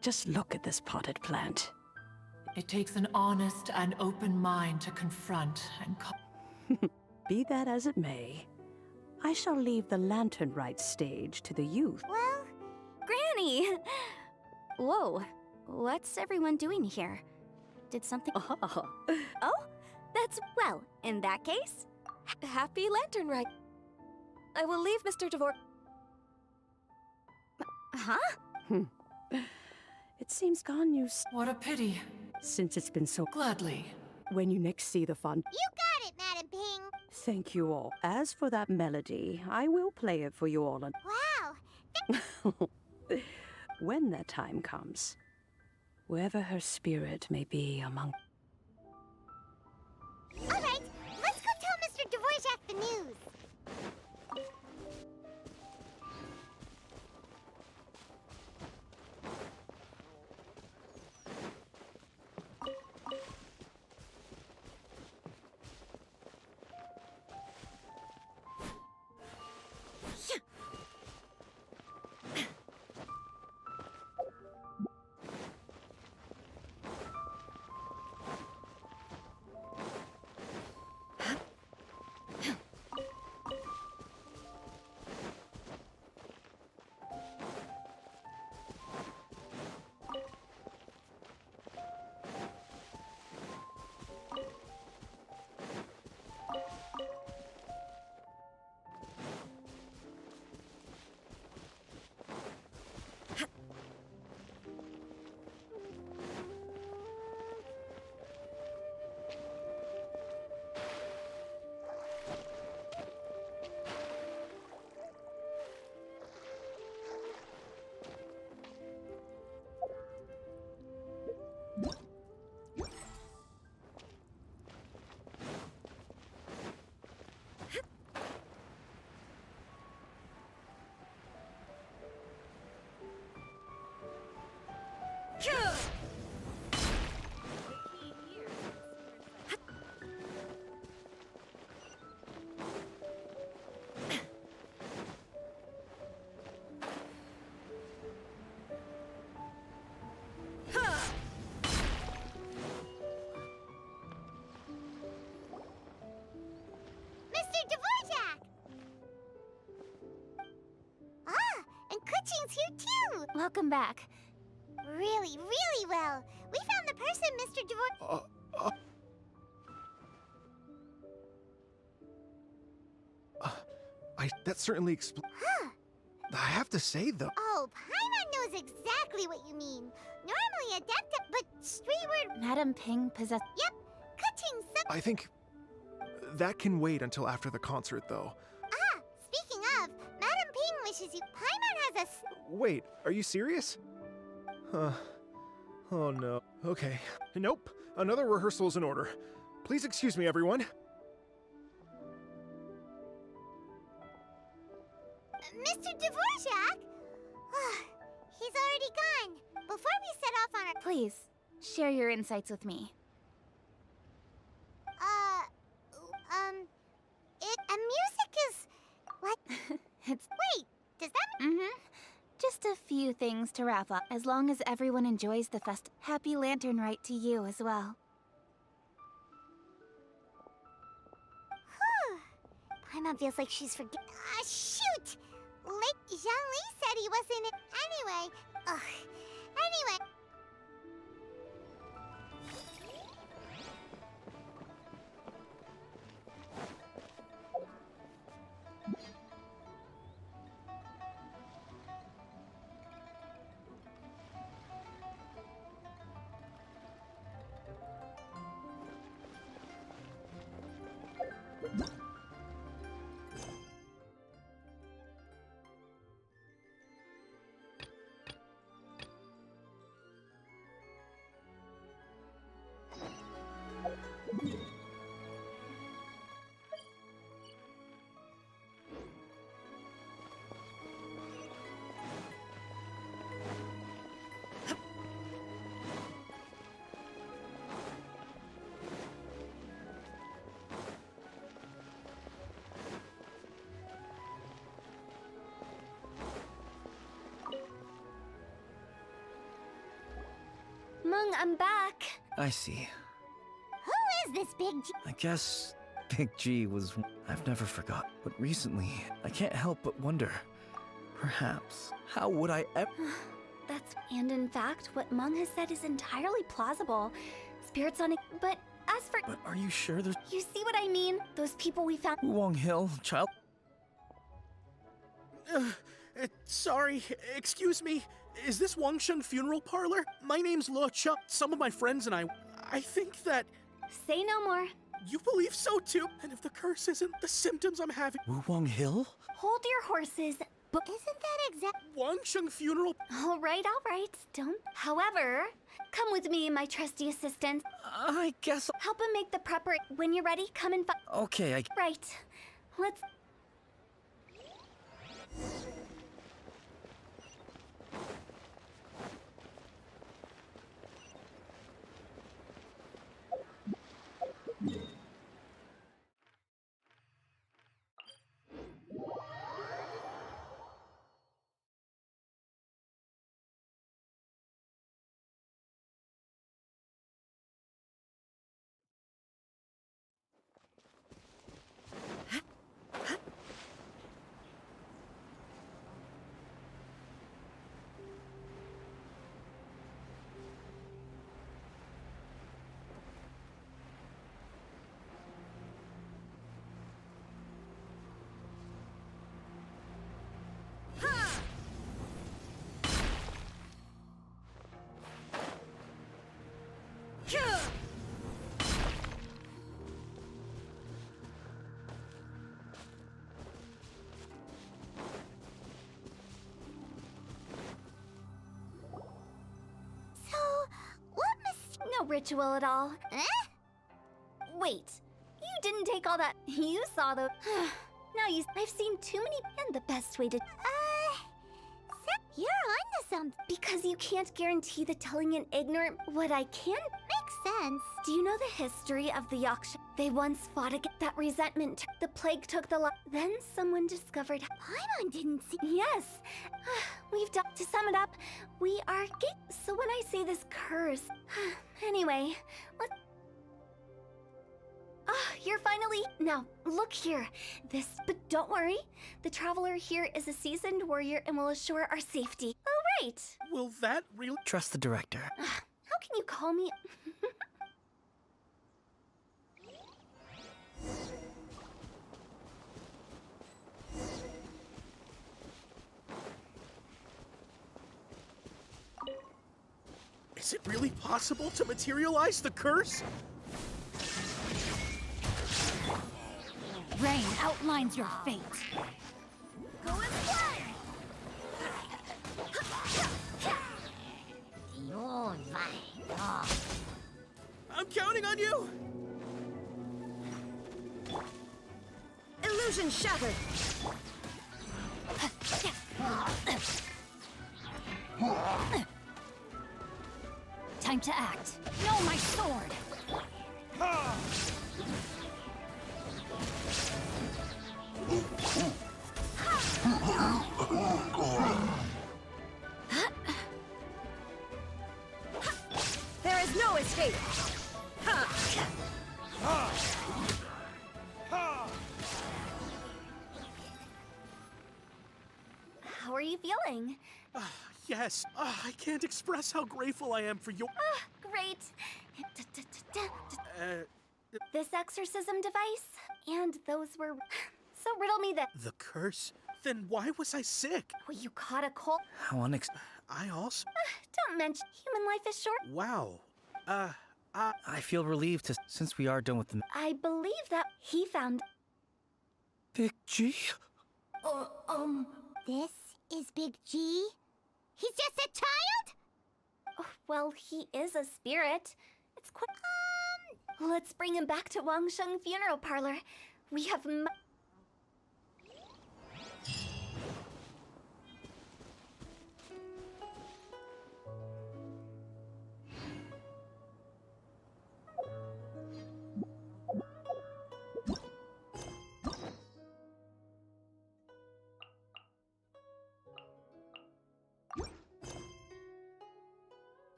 Speaker 6: just look at this potted plant.
Speaker 7: It takes an honest and open mind to confront and...
Speaker 6: Be that as it may, I shall leave the lantern rite stage to the youth.
Speaker 3: well,
Speaker 4: Granny! Whoa, what's everyone doing here? Did something... Oh, that's... Well, in that case...
Speaker 1: Happy Lantern Rite. I will leave Mr. Devor...
Speaker 4: Huh?
Speaker 6: It seems Ganyu's
Speaker 7: What a pity.
Speaker 6: since it's been so.
Speaker 7: Gladly.
Speaker 6: When you next see the fun,
Speaker 3: you got it, Madam Ping.
Speaker 6: thank you all. As for that melody, I will play it for you all.
Speaker 3: Wow.
Speaker 6: When that time comes, wherever her spirit may be among.
Speaker 3: All right, let's go tell Mr. Dvorak the news. Mr. Dvorak! Ah, and Kuchin's here too!
Speaker 4: Welcome back.
Speaker 3: Really, really well. We found the person Mr. Dvorak...
Speaker 9: That certainly explains.
Speaker 3: Huh.
Speaker 9: I have to say, though.
Speaker 3: Oh, Paimon knows exactly what you mean. Normally Adepta, but Streetward...
Speaker 4: Madam Ping possessed...
Speaker 3: Yep, Kuching sub...
Speaker 9: I think that can wait until after the concert, though.
Speaker 3: Ah, speaking of, Madam Ping wishes you... Paimon has a...
Speaker 9: Wait, are you serious? Huh. Oh no. Okay. Nope. Another rehearsal's in order. Please excuse me, everyone.
Speaker 3: Mr. Dvorak? He's already gone. Before we set off on our...
Speaker 4: Please, share your insights with me.
Speaker 3: Music is... What?
Speaker 4: It's...
Speaker 3: Wait, does that...
Speaker 4: Just a few things to wrap up, as long as everyone enjoys the fest. Happy Lantern Rite to you as well.
Speaker 3: Paimon feels like she's forget... shoot! Zhang Li said he wasn't... Anyway... Anyway...
Speaker 1: Mung, I'm back.
Speaker 10: I see.
Speaker 3: Who is this Big G?
Speaker 10: I guess Big G was... I've never forgot. But recently, I can't help but wonder. Perhaps, how would I ever...
Speaker 4: And in fact, what Mung has said is entirely plausible. Spirits on it, but as for...
Speaker 10: But are you sure there's...
Speaker 4: You see what I mean? Those people we found...
Speaker 10: Wong Hill, child...
Speaker 11: Sorry, excuse me. Is this Wangsheng Funeral Parlor? My name's Lo Chuck. Some of my friends and I think that...
Speaker 4: Say no more.
Speaker 11: You believe so too? And if the curse isn't the symptoms I'm having...
Speaker 10: Wu Wong Hill?
Speaker 4: Hold your horses. But
Speaker 3: Isn't that exact?
Speaker 11: Wangsheng Funeral...
Speaker 4: all right, don't. However, come with me, my trusty assistant.
Speaker 10: I guess...
Speaker 4: Help him make the prepper. When you're ready, come and
Speaker 10: Okay,
Speaker 4: Right. Let's... No ritual at all.
Speaker 3: Eh?
Speaker 4: Wait, you didn't take all that. You saw the... I've seen too many... And the best way to...
Speaker 3: You're onto something.
Speaker 4: Because you can't guarantee the telling an ignorant... What I can...
Speaker 3: Makes sense.
Speaker 4: Do you know the history of the Yaksha? They once fought against that resentment. The plague took the Then someone discovered...
Speaker 3: Paimon didn't see...
Speaker 4: Yes. We've done... To sum it up, we are... So when I say this curse... Anyway, let's... You're finally... Now, look here. But don't worry. The Traveler here is a seasoned warrior and will assure our safety. Oh, right.
Speaker 11: Will that really...
Speaker 10: Trust the director.
Speaker 4: How can you call me...
Speaker 11: Is it really possible to materialize the curse?
Speaker 8: Rain outlines your fate.
Speaker 3: Go and play!
Speaker 11: I'm counting on you!
Speaker 1: Illusion shattered.
Speaker 8: Time to act. No, my sword!
Speaker 1: There is no escape.
Speaker 4: How are you feeling?
Speaker 11: Yes. I can't express how grateful I am for your...
Speaker 4: Great.
Speaker 11: Uh,
Speaker 4: This exorcism device, and those were... So riddle me this.
Speaker 11: the curse? Then why was I sick?
Speaker 4: Well, you caught a cold.
Speaker 10: How
Speaker 11: I also...
Speaker 4: Don't mention human life is short.
Speaker 11: Wow.
Speaker 10: I feel relieved since we are done with the...
Speaker 4: I believe that he found...
Speaker 10: Big G?
Speaker 3: This is Big G? He's just a child?
Speaker 4: Oh, well, he is a spirit. It's quite... Let's bring him back to Wangsheng Funeral Parlor. We have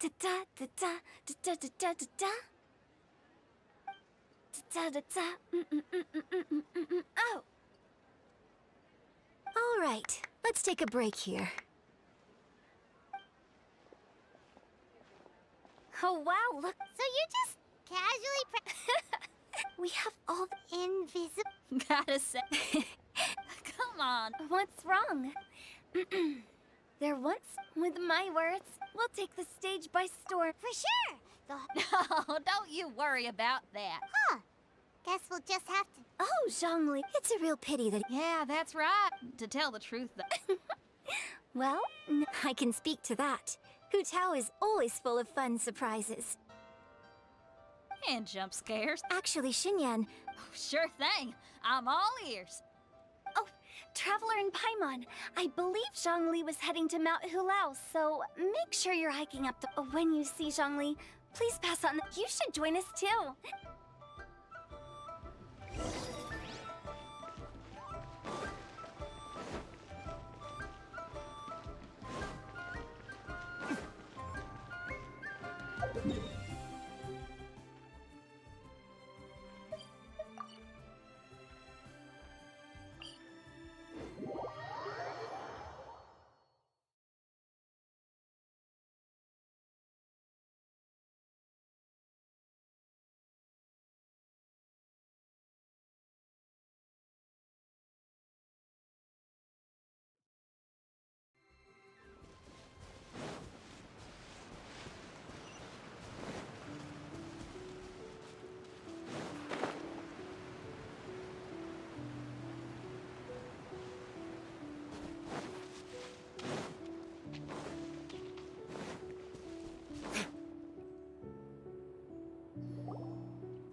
Speaker 4: da da da da da da da da da da da da da. Oh.
Speaker 1: All right, let's take a break here.
Speaker 4: Oh wow, look.
Speaker 3: So you just casually
Speaker 4: We have all
Speaker 3: the invisible.
Speaker 4: gotta say. Come on. What's wrong? There once, with my words, we'll take the stage by storm.
Speaker 3: For sure.
Speaker 12: No, don't you worry about that.
Speaker 3: Huh. Guess we'll just have to.
Speaker 4: Oh, Zhongli.
Speaker 1: It's a real pity that.
Speaker 12: Yeah, that's right. To tell the truth, though.
Speaker 4: Well,
Speaker 1: I can speak to that. Hu Tao is always full of fun surprises.
Speaker 12: And jump scares.
Speaker 1: Actually, Xinyan,
Speaker 12: Oh, sure thing. I'm all ears.
Speaker 4: Traveler in Paimon, I believe Zhongli was heading to Mount Hulao, so make sure you're hiking up the... When you see Zhongli, please pass on... You should join us too.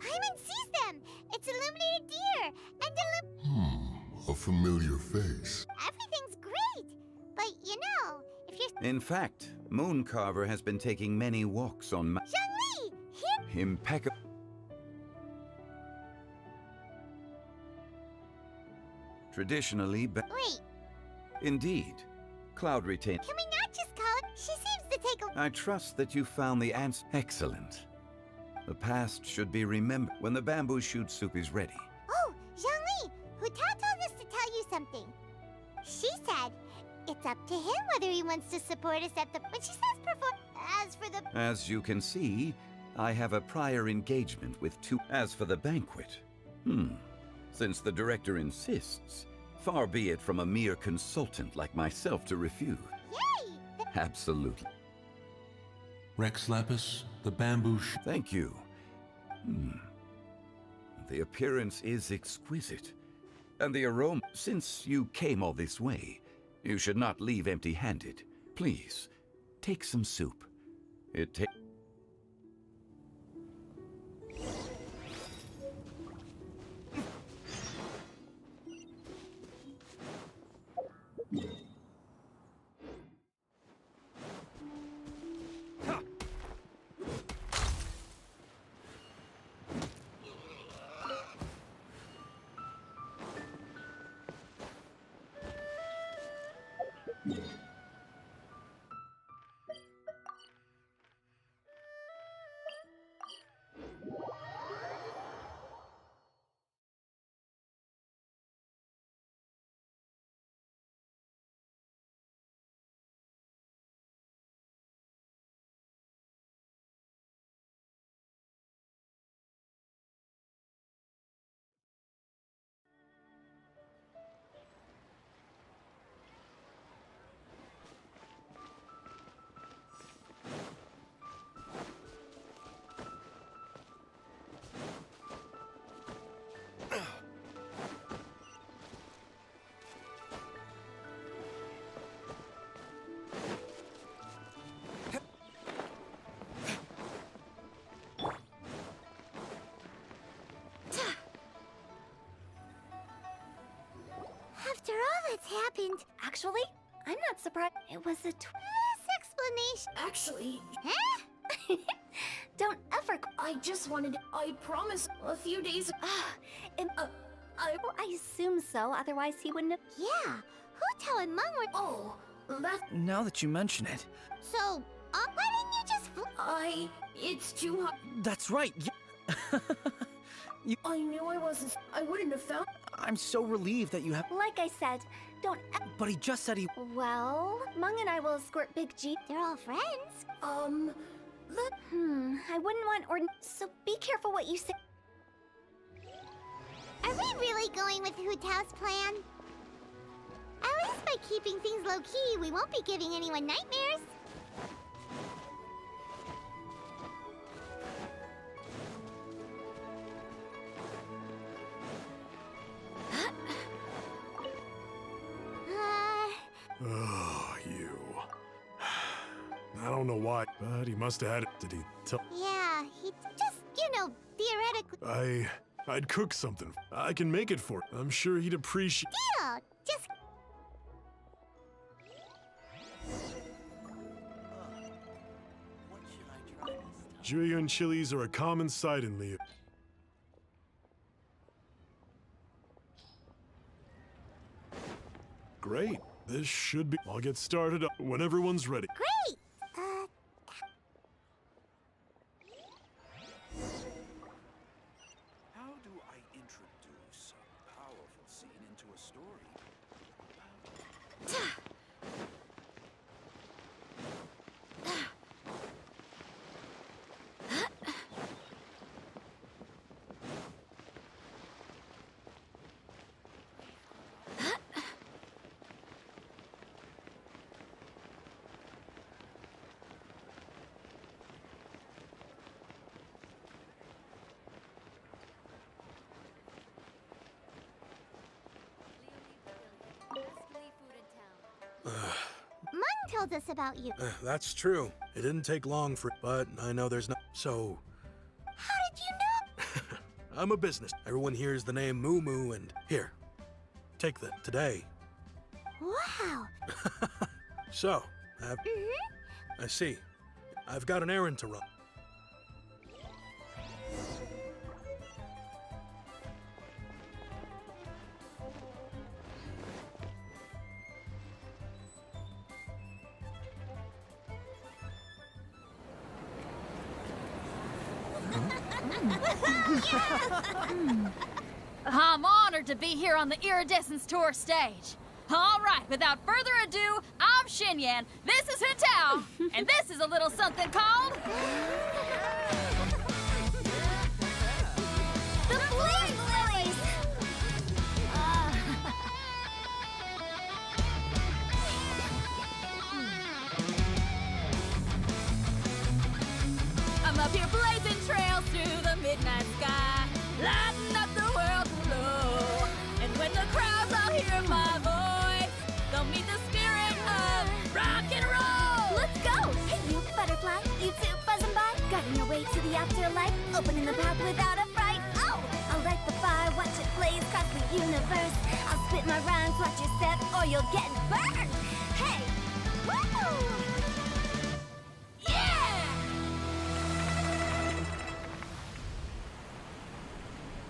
Speaker 3: Paimon sees them! It's illuminated deer! And
Speaker 13: A familiar face.
Speaker 3: everything's great! But you know, if you're
Speaker 10: In fact, Mooncarver has been taking many walks on
Speaker 3: Zhongli! Here!
Speaker 10: impeccable. Traditionally,
Speaker 3: Wait,
Speaker 10: indeed, Cloud retain.
Speaker 3: can we not just call it? She seems to take a.
Speaker 10: I trust that you found the answer. Excellent. The past should be remembered when the bamboo shoot soup is ready.
Speaker 3: Oh, Zhongli! Hu Tao told us to tell you something. She said it's up to him whether he wants to support us at the. But she says perform. As for the.
Speaker 10: As you can see, I have a prior engagement with two. As for the banquet, since the director insists, far be it from a mere consultant like myself to refuse.
Speaker 3: Yay!
Speaker 10: Absolutely.
Speaker 13: Rex Lapis, the bamboo
Speaker 10: Thank you. The appearance is exquisite. And the aroma. Since you came all this way, you should not leave empty-handed. Please, take some soup. It takes.
Speaker 3: what's happened.
Speaker 4: Actually, I'm not surprised. It was a
Speaker 3: This explanation.
Speaker 8: Actually,
Speaker 3: Huh?
Speaker 4: Don't ever.
Speaker 8: I just wanted. I promise. A few days.
Speaker 4: Well, I assume so. Otherwise, he wouldn't have.
Speaker 3: Yeah. Who telling Mung we're...
Speaker 8: Oh, that.
Speaker 14: Now that you mention it.
Speaker 3: So, why didn't you just...
Speaker 8: It's too hot.
Speaker 14: That's right.
Speaker 8: I knew I wasn't. I wouldn't have found.
Speaker 14: I'm so relieved that you have.
Speaker 4: Like I said, don't.
Speaker 14: But he just said he.
Speaker 4: Well, Mung and I will escort Big G.
Speaker 3: They're all friends.
Speaker 4: I wouldn't want or. So be careful what you say.
Speaker 3: Are we really going with Hu Tao's plan? At least by keeping things low-key, we won't be giving anyone nightmares.
Speaker 15: Oh, you. I don't know why, but he must have had it. Did he tell?
Speaker 3: Yeah, he just, theoretically...
Speaker 15: I'd cook something. I can make it for him. I'm sure he'd appreciate.
Speaker 3: Deal! Just...
Speaker 2: What should I try this time?
Speaker 15: Julian chilies are a common sight in Leo. Great. This should be... I'll get started when everyone's ready.
Speaker 3: Great!
Speaker 2: How do I introduce a powerful scene into a story?
Speaker 3: Mung told us about you.
Speaker 11: That's true. It didn't take long for, but I know there's no. So,
Speaker 3: How did you know?
Speaker 11: I'm a business. Everyone hears the name Moo Moo, and here, take that today.
Speaker 3: Wow.
Speaker 11: So, I see. I've got an errand to run.
Speaker 12: I'm honored to be here on the Iridescence Tour stage. All right, without further ado, I'm Xinyan, this is Hu Tao, and this is a little something called...
Speaker 4: The Blaze Lilies!
Speaker 12: I'm up here blazing trails through the midnight sky, lighting up the world below. And when the crowds all hear my voice, they'll meet the spirit of rock and roll.
Speaker 4: Let's go! Hey, you butterfly, you two buzzing by, guiding your way to the afterlife, opening the path without a fright. Oh, I'll light the fire, watch it blaze across the universe. I'll spit my rhymes, watch you set, or you'll get burned. Hey, woo!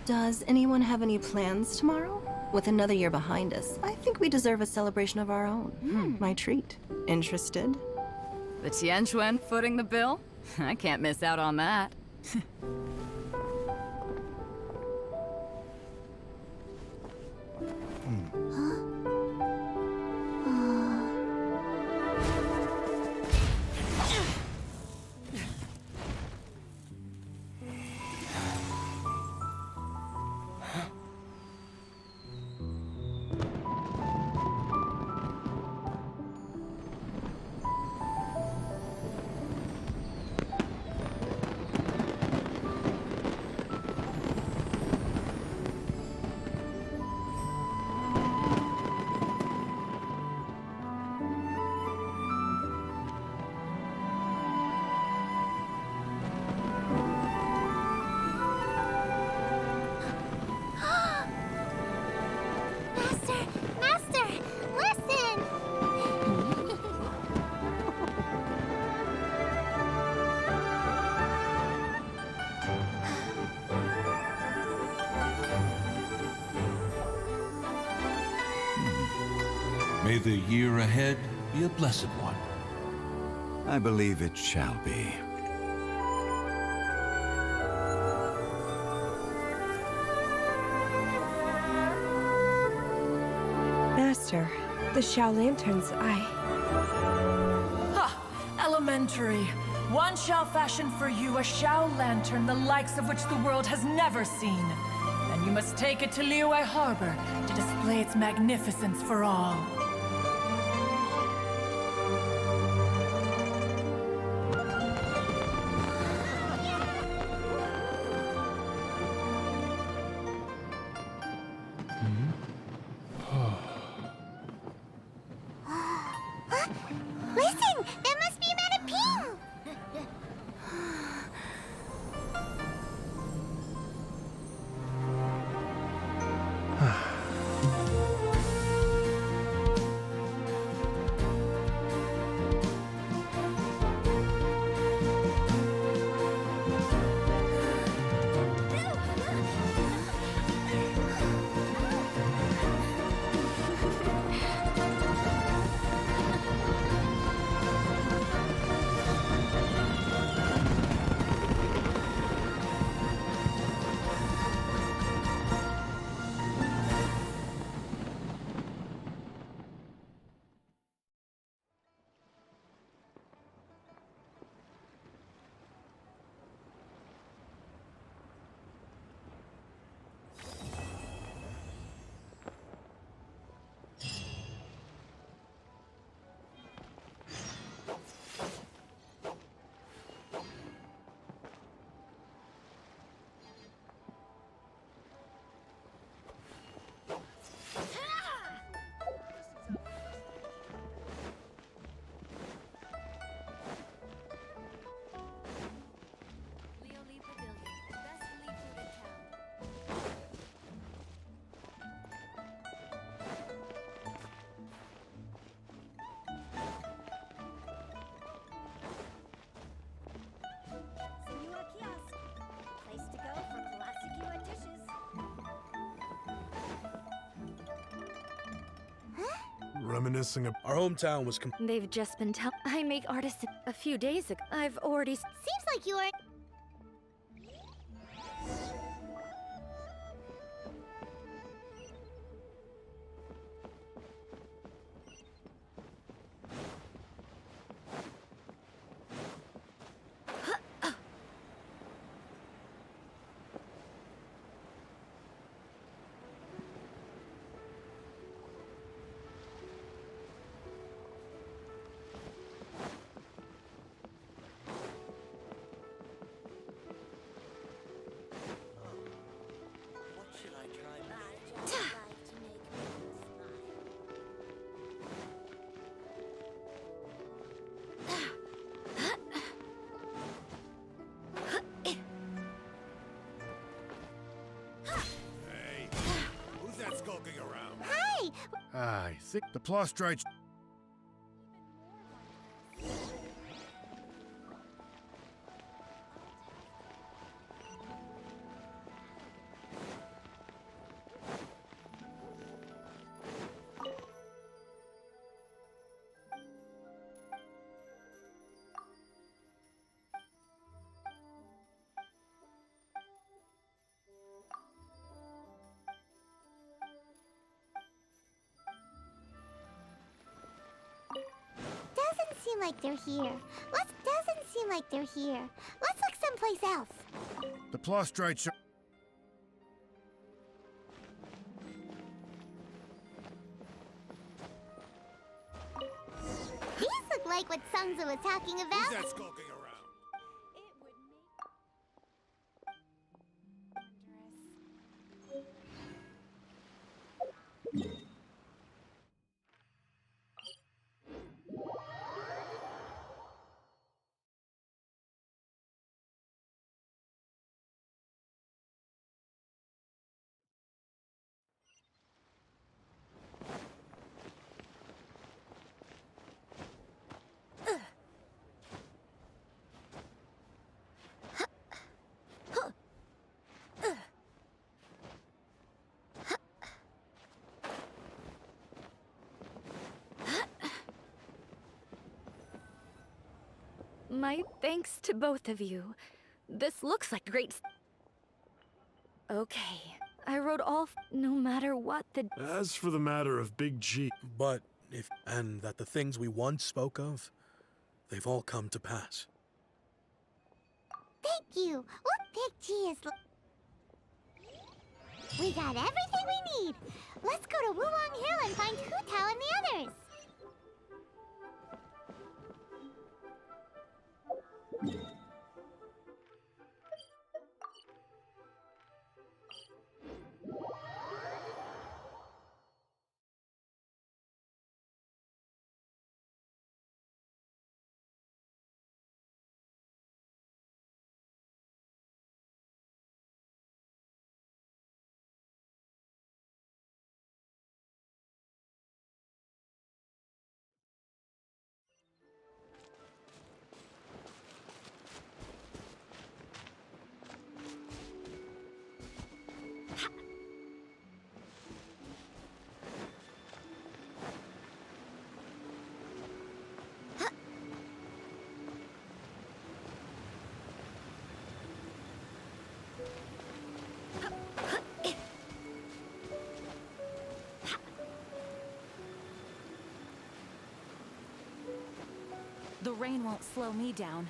Speaker 6: Does anyone have any plans tomorrow? With another year behind us, I think we deserve a celebration of our own. My treat. Interested?
Speaker 16: The Tianquan footing the bill? I can't miss out on that.
Speaker 3: Master,
Speaker 13: May the year ahead be a blessed one.
Speaker 10: I believe it shall be.
Speaker 6: Master, the Shao Lanterns,
Speaker 7: Ha! Elementary. One shall fashion for you a Shao Lantern the likes of which the world has never seen. And you must take it to Liyue Harbor to display its magnificence for all.
Speaker 3: Listen! That must be Madame Ping!
Speaker 15: Reminiscing of
Speaker 11: Our hometown was
Speaker 1: They've just been I make artists a few days ago. I've already...
Speaker 3: Seems like you are...
Speaker 2: Who's that skulking around?
Speaker 3: Hi!
Speaker 15: I think the Plostrite.
Speaker 3: Doesn't seem like they're here. Doesn't seem like they're here. Let's look someplace else.
Speaker 15: The Plostrite.
Speaker 3: These look like what Sungzu was talking about.
Speaker 2: Who's that skulking around?
Speaker 1: My thanks to both of you. This looks like great. Okay, I wrote all no matter what the.
Speaker 15: As for the matter of Big G,
Speaker 11: But if and that the things we once spoke of, they've all come to pass.
Speaker 3: Thank you. What Big G is... We got everything we need. Let's go to Wulong Hill and find Hu Tao and the others.
Speaker 12: The rain won't slow me down.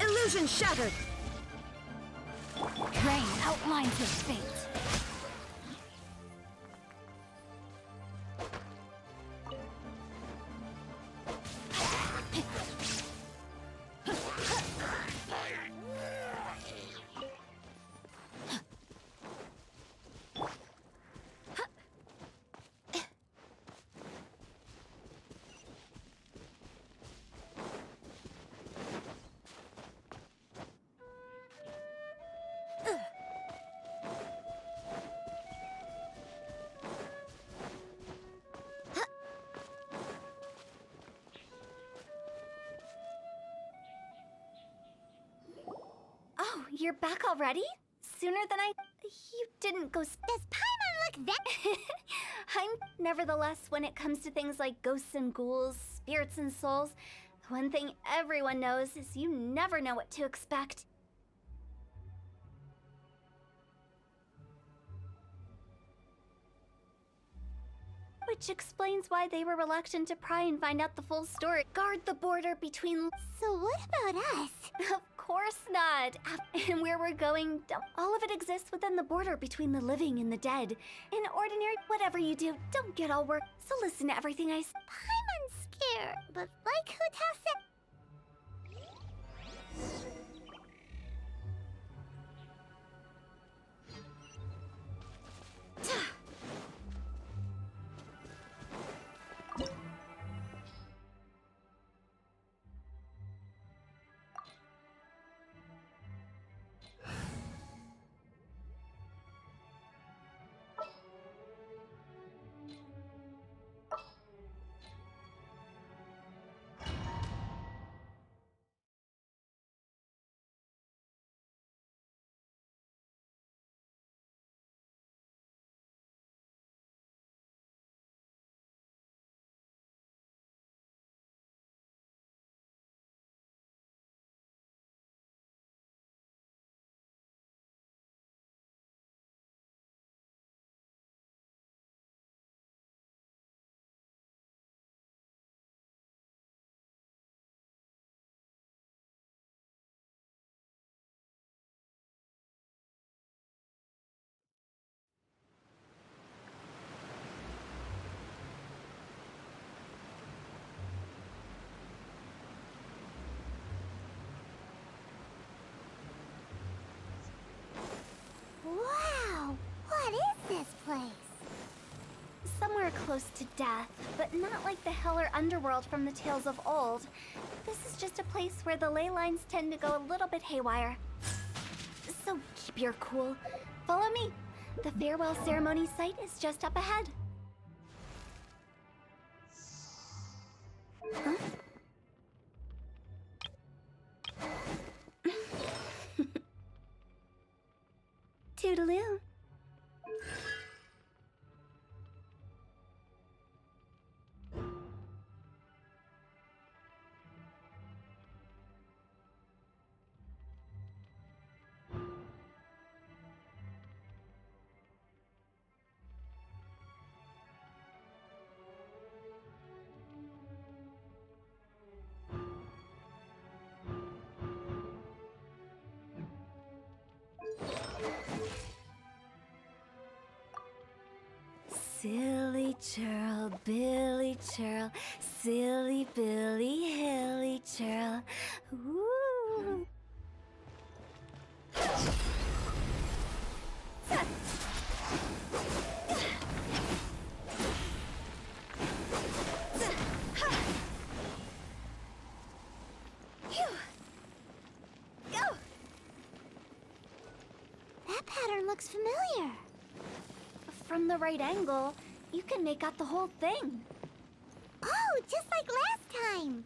Speaker 4: Illusion shattered! Rain outlines his fate. Oh, you're back already? Sooner than I... You didn't go... Does
Speaker 3: Paimon look that...
Speaker 4: I'm... Nevertheless, when it comes to things like ghosts and ghouls, spirits and souls, the one thing everyone knows is you never know what to expect. Which explains why they were reluctant to pry and find out the full story. Guard the border between...
Speaker 3: So what about us?
Speaker 4: Of course not. And where we're going, all of it exists within the border between the living and the dead. In ordinary, whatever you do, don't get all worked. So listen to everything I say.
Speaker 3: Paimon's scared, but like Hu Tao said...
Speaker 4: close to death, but not like the hell or underworld from the tales of old. This is just a place where the ley lines tend to go a little bit haywire. So keep your cool. Follow me. The farewell ceremony site is just up ahead. Huh? Toodaloo. Silly churl, Billy churl, silly Billy, hilly churl. Ooh. Go!
Speaker 3: That pattern looks familiar.
Speaker 4: From the right angle, you can make out the whole thing.
Speaker 3: Oh, just like last time.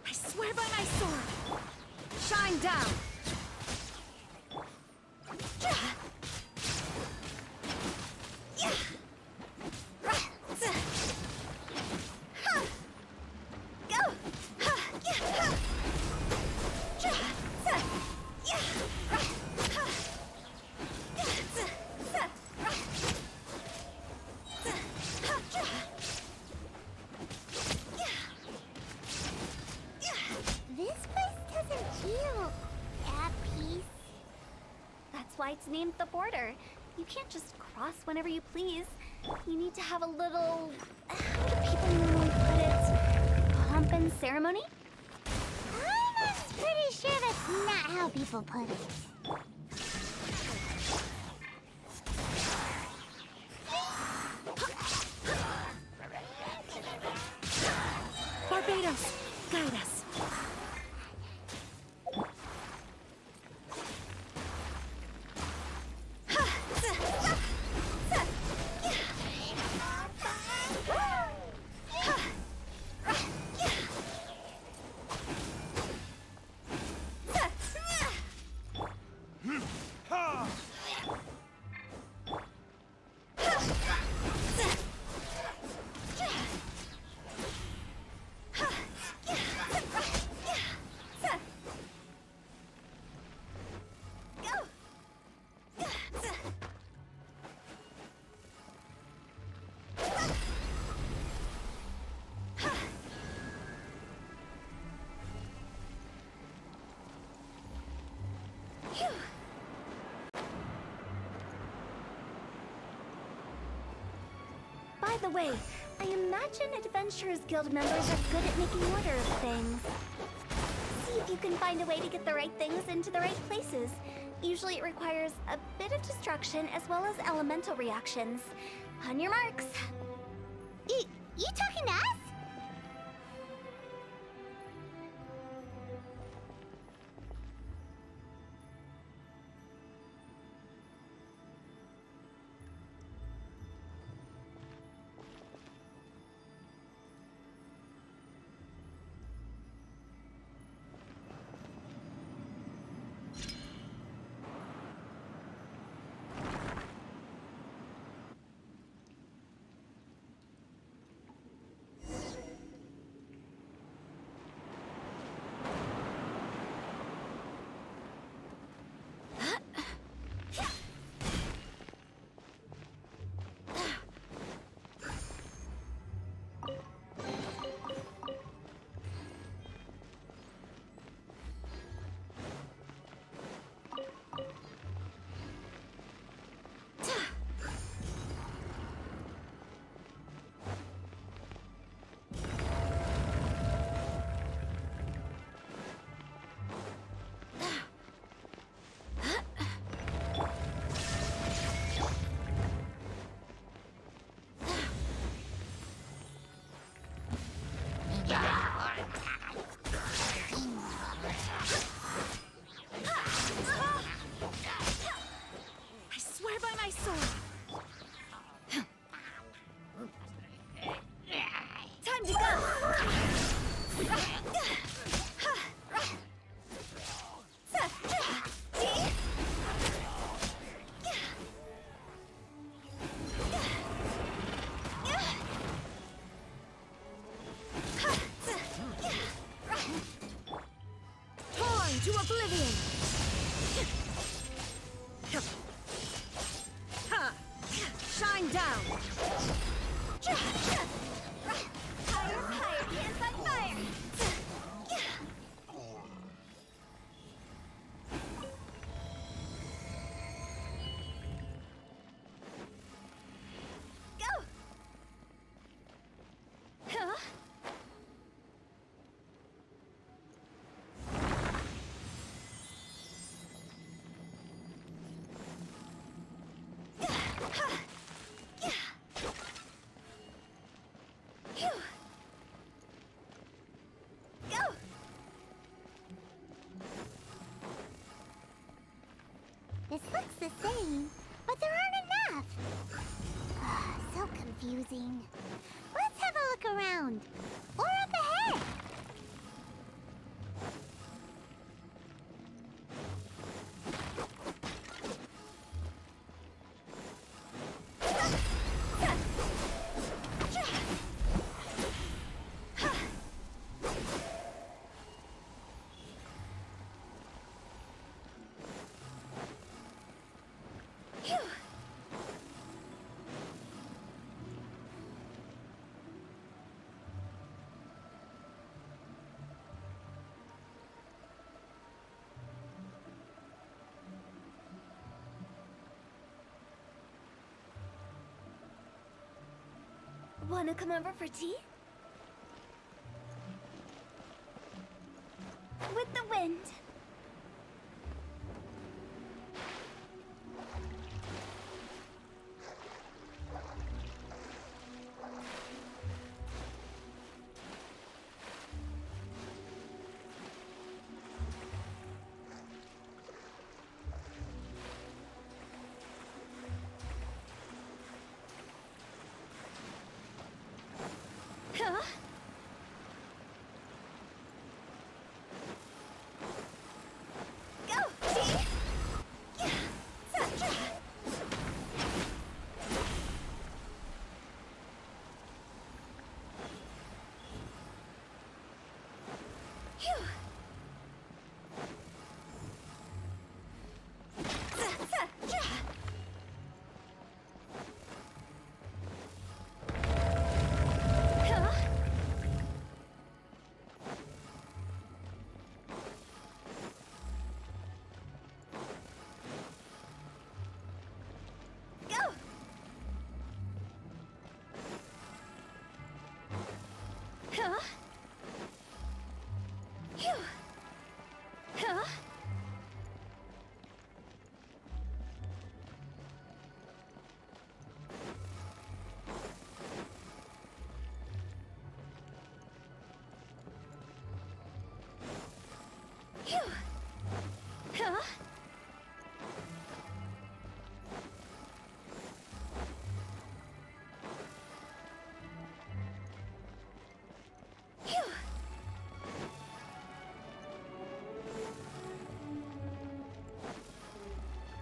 Speaker 4: I swear by my sword! Shine down!
Speaker 3: This place doesn't feel at peace.
Speaker 4: That's why it's named the border. You can't just cross whenever you please. You need to have a little... how do people normally put it? Pomp and ceremony?
Speaker 3: I'm pretty sure that's not how people put it.
Speaker 4: Barbados, guide us. By the way, I imagine Adventurers Guild members are good at making order of things. See if you can find a way to get the right things into the right places. Usually it requires a bit of destruction as well as elemental reactions. On your marks.
Speaker 3: You talking to us? the same, but there aren't enough. So confusing. Let's have a look around. Or up ahead.
Speaker 4: Wanna come over for tea? With the wind. Huh? Go, tea! Yeah. Sa-cha. Phew. Sa-cha. Huh? Go! Huh? Phew. Huh? Phew. Huh? Phew.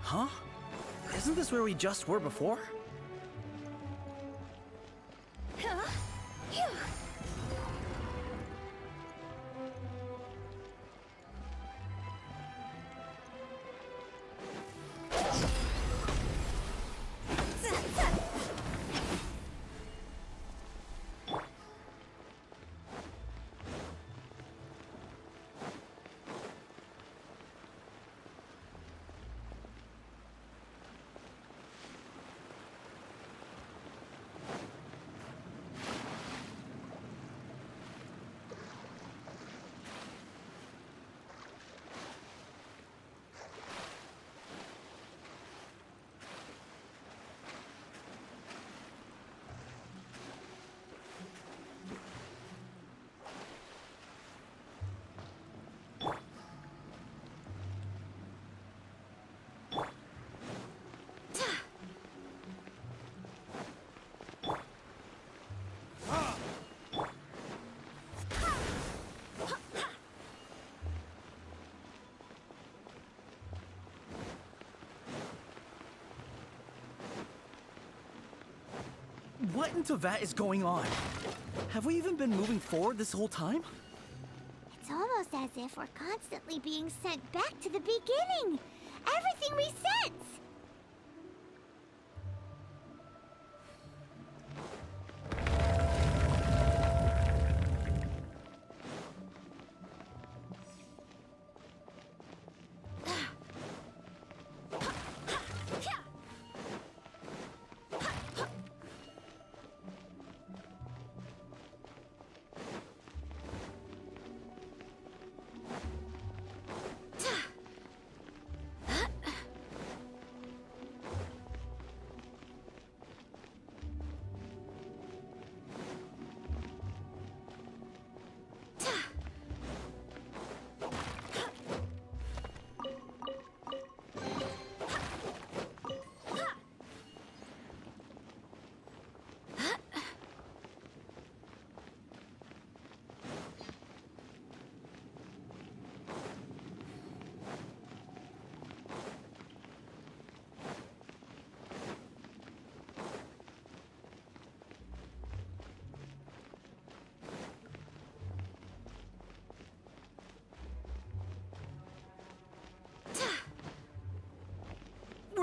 Speaker 14: Huh? Isn't this where we just were before?
Speaker 4: Huh? Phew. Sa-cha.
Speaker 14: What in Teyvat is going on? Have we even been moving forward this whole time?
Speaker 3: It's almost as if we're constantly being sent back to the beginning. Everything resets.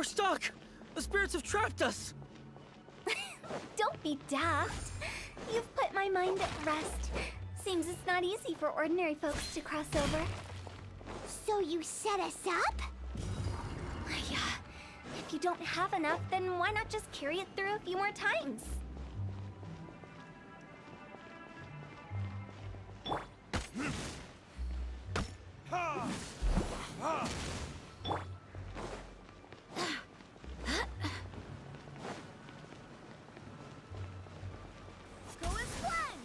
Speaker 14: We're stuck! The spirits have trapped us!
Speaker 4: Don't be daft. You've put my mind at rest. Seems it's not easy for ordinary folks to cross over.
Speaker 3: So you set us up?
Speaker 4: Yeah. If you don't have enough, then why not just carry it through a few more times?
Speaker 3: Go as planned!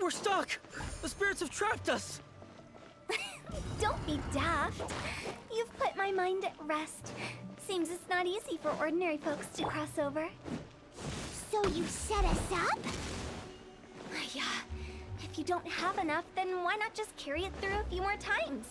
Speaker 14: We're stuck! The spirits have trapped us!
Speaker 4: Don't be daft. You've put my mind at rest. Seems it's not easy for ordinary folks to cross over.
Speaker 3: So you set us up?
Speaker 4: Yeah. If you don't have enough, then why not just carry it through a few more times?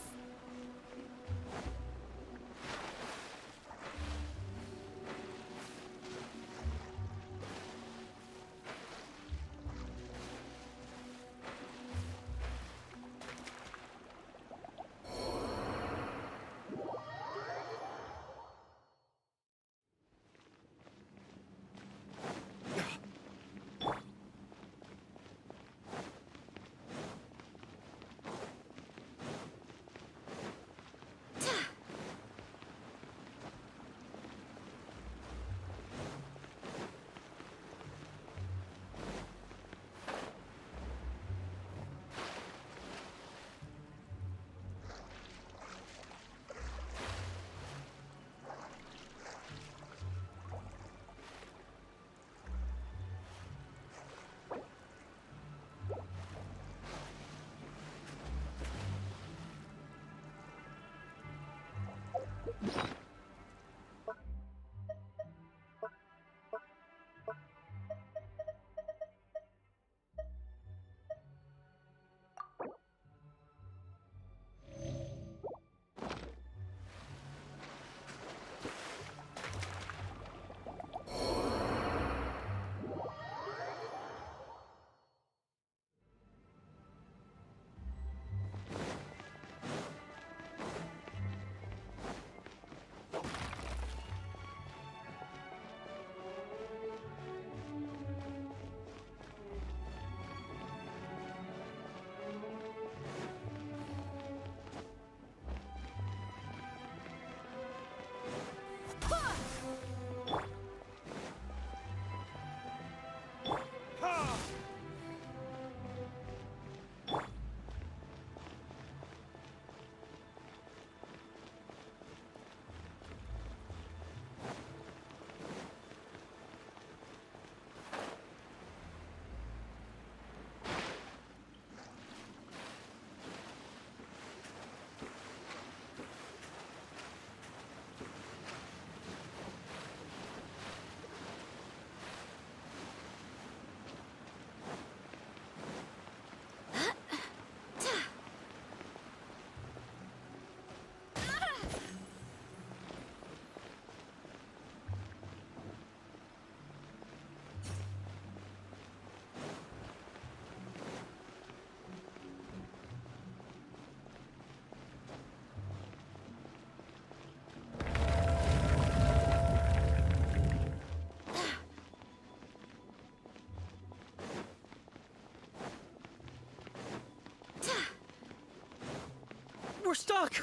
Speaker 14: We're stuck!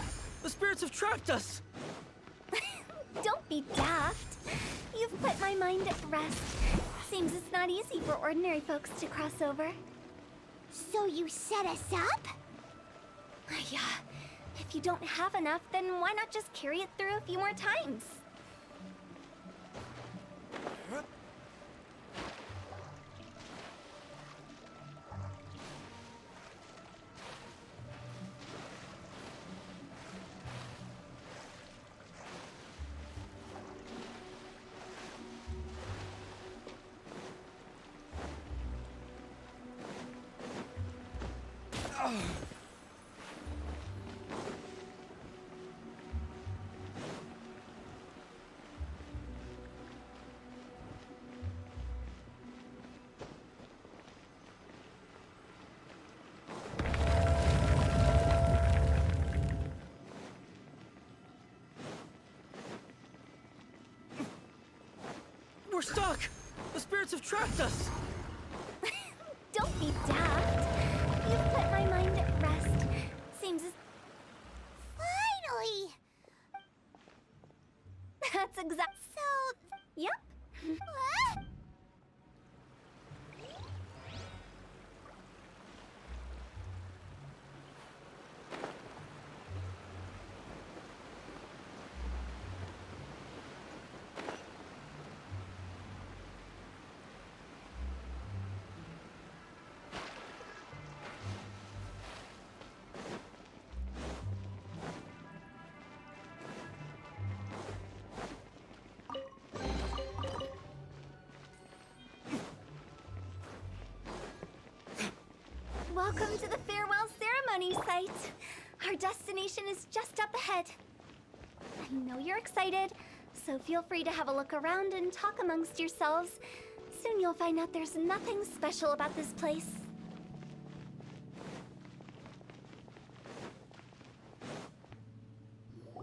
Speaker 14: The spirits have trapped us!
Speaker 4: Don't be daft. You've put my mind at rest. Seems it's not easy for ordinary folks to cross over.
Speaker 3: So you set us up?
Speaker 4: Yeah. If you don't have enough, then why not just carry it through a few more times?
Speaker 14: We're stuck! The spirits have trapped us!
Speaker 4: Don't be daft. You've put my mind at rest. Seems it's...
Speaker 3: Finally!
Speaker 4: That's exact...
Speaker 3: So...
Speaker 4: Yep.
Speaker 3: What?
Speaker 4: Welcome to the farewell ceremony site. Our destination is just up ahead. I know you're excited, so feel free to have a look around and talk amongst yourselves. Soon you'll find out there's nothing special about this place.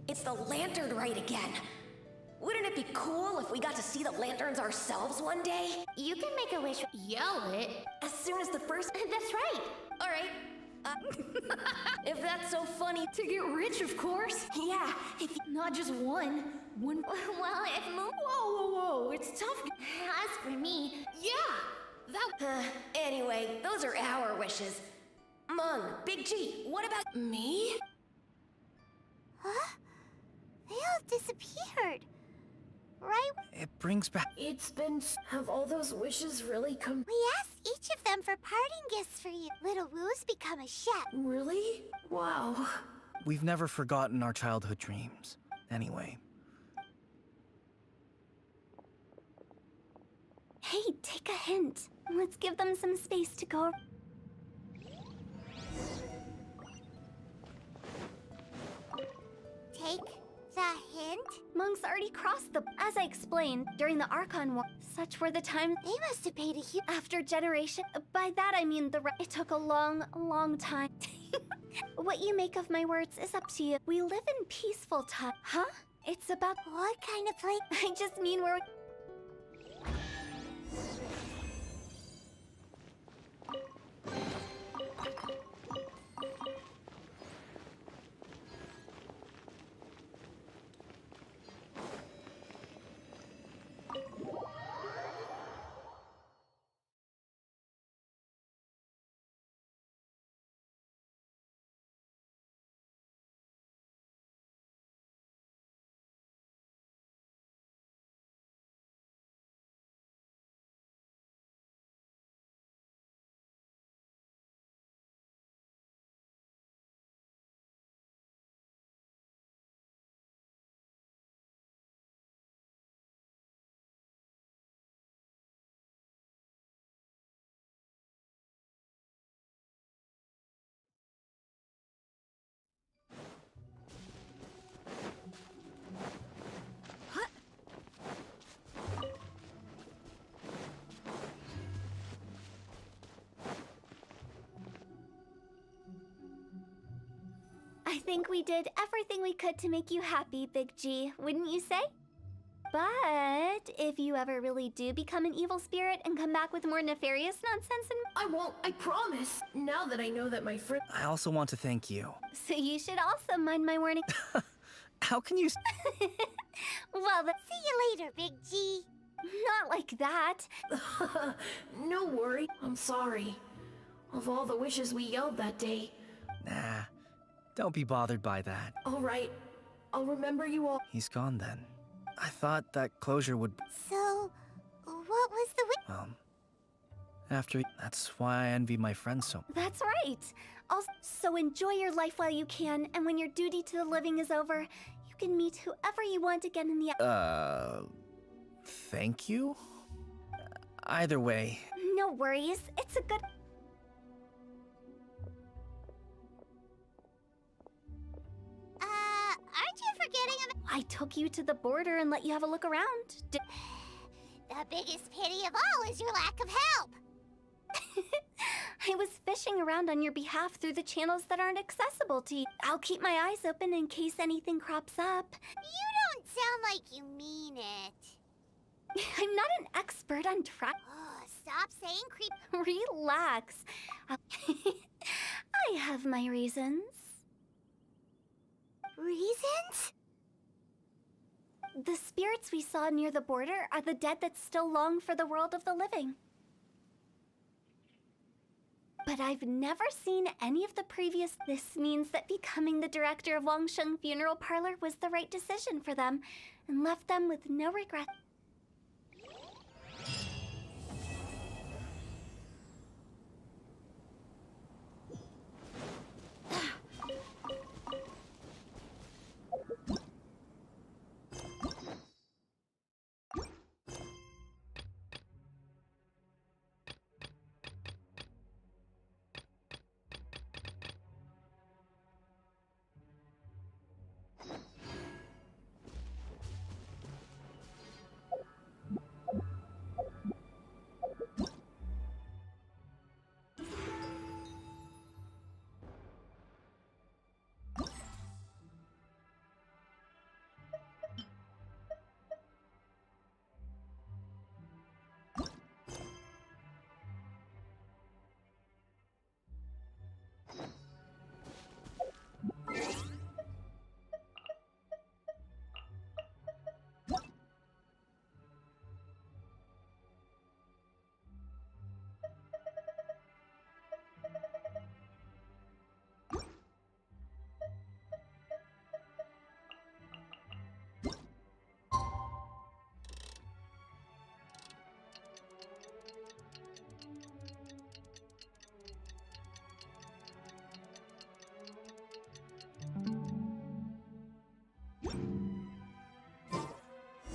Speaker 1: It's the lantern rite again. Wouldn't it be cool if we got to see the lanterns ourselves one day?
Speaker 3: You can make a wish.
Speaker 1: Yell it as soon as the first...
Speaker 3: That's right.
Speaker 1: All right. If that's so funny.
Speaker 12: To get rich, of course.
Speaker 1: Yeah, if
Speaker 12: Not just one. One.
Speaker 3: Well, if
Speaker 12: Whoa, whoa, whoa! It's tough.
Speaker 3: As for me,
Speaker 1: Yeah, that... anyway, those are our wishes. Mung, Big G, what about... Me?
Speaker 3: huh? They all disappeared. Right?
Speaker 14: It brings back...
Speaker 12: It's been... Have all those wishes really come...
Speaker 3: We asked each of them for parting gifts for you. Little Woo's become a chef.
Speaker 12: Really? Wow.
Speaker 14: We've never forgotten our childhood dreams. Anyway.
Speaker 4: Hey, take a hint. Let's give them some space to go.
Speaker 3: Take the hint?
Speaker 4: Monks already crossed the... As I explained, during the Archon War, such were the times...
Speaker 3: They must have paid a huge...
Speaker 4: After generation... By that I mean it took a long, long time. What you make of my words is up to you. We live in peaceful time. Huh? It's about...
Speaker 3: What kind of place?
Speaker 4: I just mean we're... I think we did everything we could to make you happy, Big G, wouldn't you say? But if you ever really do become an evil spirit and come back with more nefarious nonsense and
Speaker 17: I won't, I promise. Now that I know that my friend.
Speaker 14: I also want to thank you.
Speaker 4: so you should also mind my warning.
Speaker 14: How can you...
Speaker 4: Well,
Speaker 3: See you later, Big G.
Speaker 4: not like that.
Speaker 17: No worry. I'm sorry. Of all the wishes we yelled that day.
Speaker 14: Nah, don't be bothered by that.
Speaker 17: All right. I'll remember you all.
Speaker 14: He's gone then. I thought that closure would...
Speaker 3: So, what was the
Speaker 14: Well, after... That's why I envy my friends so...
Speaker 4: That's right. So enjoy your life while you can, and when your duty to the living is over, you can meet whoever you want again in the...
Speaker 14: Thank you? Either way...
Speaker 4: No worries. It's a good...
Speaker 3: aren't you forgetting about...
Speaker 4: I took you to the border and let you have a look around.
Speaker 3: The biggest pity of all is your lack of help.
Speaker 4: I was fishing around on your behalf through the channels that aren't accessible to you. I'll keep my eyes open in case anything crops up.
Speaker 3: You don't sound like you mean it.
Speaker 4: I'm not an expert on
Speaker 3: Oh, stop saying creep.
Speaker 4: Relax. I have my reasons.
Speaker 3: Reasons?
Speaker 4: The spirits we saw near the border are the dead that still long for the world of the living. But I've never seen any of the previous... This means that becoming the director of Wangsheng Funeral Parlor was the right decision for them, and left them with no regret.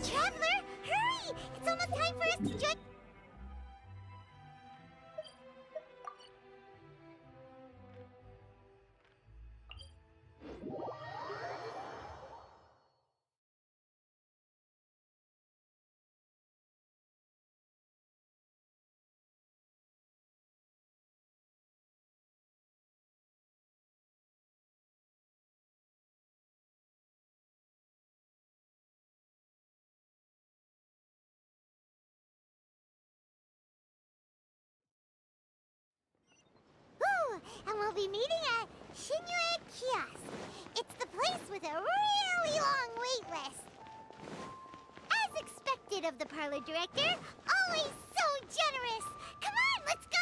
Speaker 3: Traveler, hurry! It's almost time for us to join... Ooh, and we'll be meeting at Shinyue Kiosk. It's the place with a really long wait list. As expected of the parlor director, always so generous. Come on, let's go!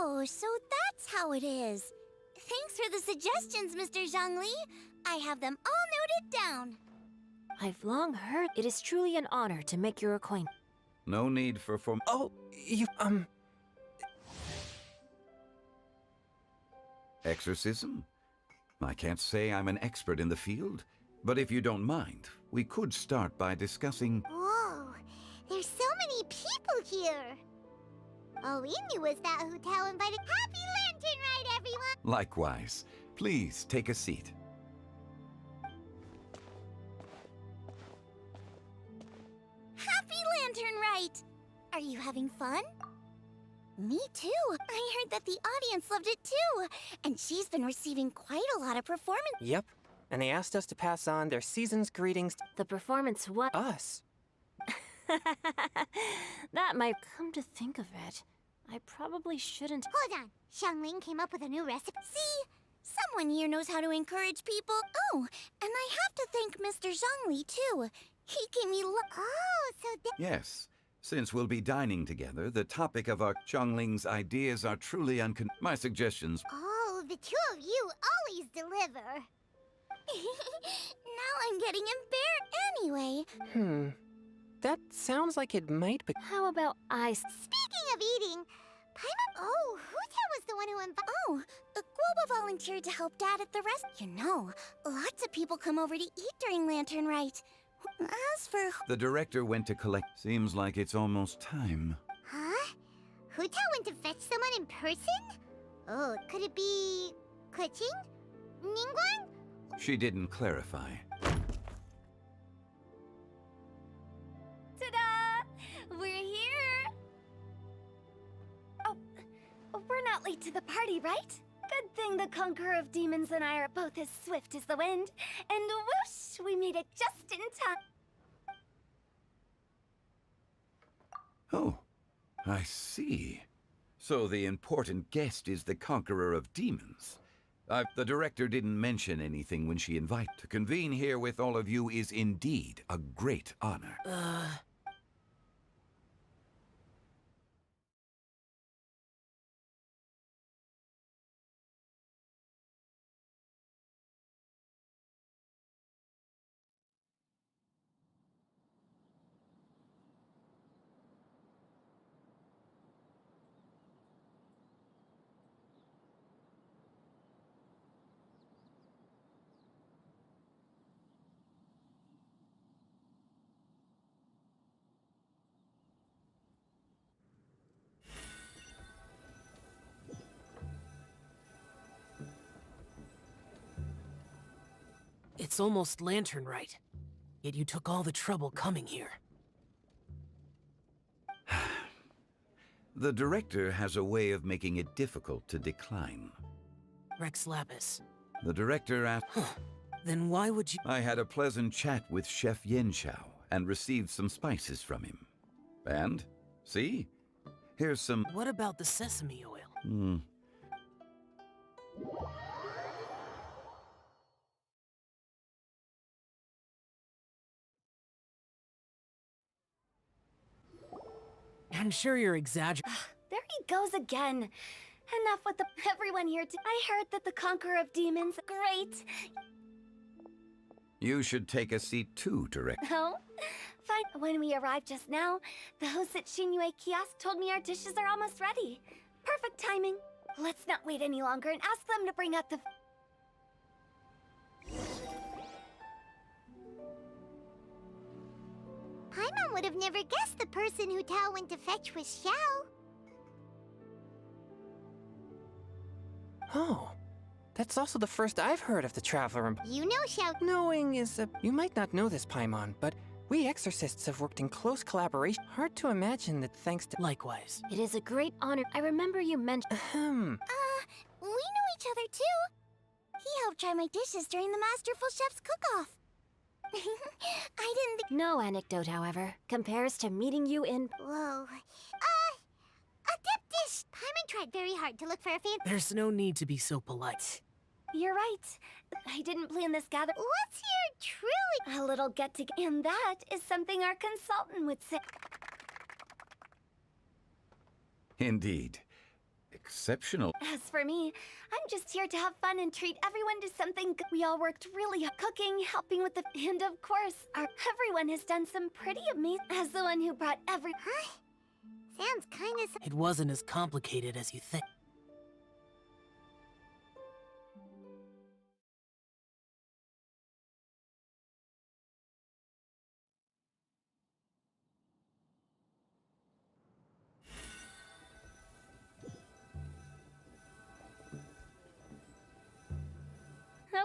Speaker 4: Oh, so that's how it is. Thanks for the suggestions, Mr. Zhongli. I have them all noted down.
Speaker 1: I've long heard it is truly an honor to make your acquaintance.
Speaker 10: No need for form.
Speaker 5: Oh, you,
Speaker 10: Exorcism? I can't say I'm an expert in the field, but if you don't mind, we could start by discussing...
Speaker 3: Whoa, there's so many people here. All we knew was that hotel invited... Happy Lantern Ride, everyone!
Speaker 10: Likewise, Please take a seat.
Speaker 4: Happy Lantern Rite! Are you having fun? Me too. I heard that the audience loved it too. And she's been receiving quite a lot of performance.
Speaker 18: Yep. And they asked us to pass on their season's greetings to
Speaker 1: The performance what?
Speaker 18: us.
Speaker 1: That might come to think of it. I probably shouldn't.
Speaker 3: Hold on. Xiangling came up with a new recipe.
Speaker 4: See? Someone here knows how to encourage people. Oh, and I have to thank Mr. Zhongli too. He gave me
Speaker 3: Oh, so
Speaker 10: Yes. Since we'll be dining together, the topic of our Chongling's ideas are truly my suggestions.
Speaker 3: Oh, the two of you always deliver.
Speaker 4: Now I'm getting embarrassed. Anyway.
Speaker 18: That sounds like it might be.
Speaker 1: How about I...
Speaker 3: Speaking of eating, Paimon... Oh, Huta was the one who invited...
Speaker 4: Oh, Guoba volunteered to help Dad at the rest. You know, lots of people come over to eat during Lantern Rite. As for...
Speaker 10: The director went to collect. Seems like it's almost time.
Speaker 3: Huh? Huta went to fetch someone in person? Oh, could it be... Keqing? Ningguang?
Speaker 10: She didn't clarify.
Speaker 4: Ta-da! We're here! Oh, we're not late to the party, right? Good thing the Conqueror of Demons and I are both as swift as the wind. And whoosh, we made it just in time.
Speaker 10: Oh, I see. So the important guest is the Conqueror of Demons. The director didn't mention anything when she invited. To convene here with all of you is indeed a great honor.
Speaker 5: It's almost Lantern Rite. Yet you took all the trouble coming here.
Speaker 10: The director has a way of making it difficult to decline.
Speaker 5: Rex Lapis.
Speaker 10: The director asked...
Speaker 5: Then why would you...
Speaker 10: I had a pleasant chat with Chef Yanxiao and received some spices from him. And, see? Here's some...
Speaker 5: What about the sesame oil? I'm sure you're exaggerating.
Speaker 4: There he goes again. Enough with everyone here. I heard that the Conqueror of Demons... Great.
Speaker 10: You should take a seat too, Director.
Speaker 4: Oh? Fine. When we arrived just now, the hosts at Xinyue Kiosk told me our dishes are almost ready. Perfect timing. Let's not wait any longer and ask them to bring out the...
Speaker 3: Paimon would have never guessed the person who Tao went to fetch was Xiao.
Speaker 18: Oh. That's also the first I've heard of the Traveler.
Speaker 3: You know Xiao...
Speaker 18: Knowing is You might not know this, Paimon, but we exorcists have worked in close collaboration. Hard to imagine that thanks to...
Speaker 5: Likewise.
Speaker 1: It is a great honor. I remember you mentioned...
Speaker 4: We know each other too. He helped try my dishes during the Masterful Chef's cook-off. I didn't think...
Speaker 1: No anecdote, however, compares to meeting you in...
Speaker 3: Whoa. Adeptus! Paimon tried very hard to look for a fan...
Speaker 5: There's no need to be so polite.
Speaker 4: You're right. I didn't plan this gather...
Speaker 3: Let's hear truly...
Speaker 4: A little get-together. And that is something our consultant would say.
Speaker 10: Indeed. Exceptional.
Speaker 4: As for me, I'm just here to have fun and treat everyone to something good. We all worked really hard cooking, helping with the... And of course, everyone has done some pretty amazing... As the one who brought every...
Speaker 3: Huh? Sounds kinda...
Speaker 5: It wasn't as complicated as you think.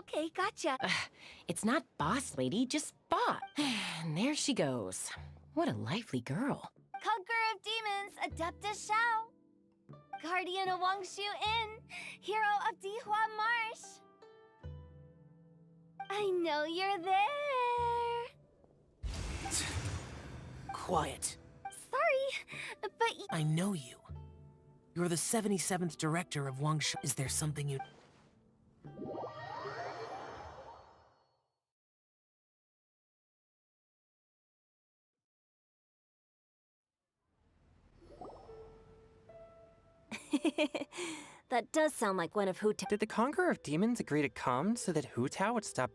Speaker 19: Okay, gotcha. It's not boss lady, just bot. And there she goes. What a lively girl.
Speaker 4: Conqueror of demons, Adeptus Shao. Guardian of Wangshu Inn, hero of Dihua Marsh. I know you're there.
Speaker 5: Quiet.
Speaker 4: Sorry, but
Speaker 5: I know you. You're the 77th director of Wangshu. Is there something you...
Speaker 1: That does sound like one of
Speaker 18: Did the Conqueror of Demons agree to come so that Hu Tao would stop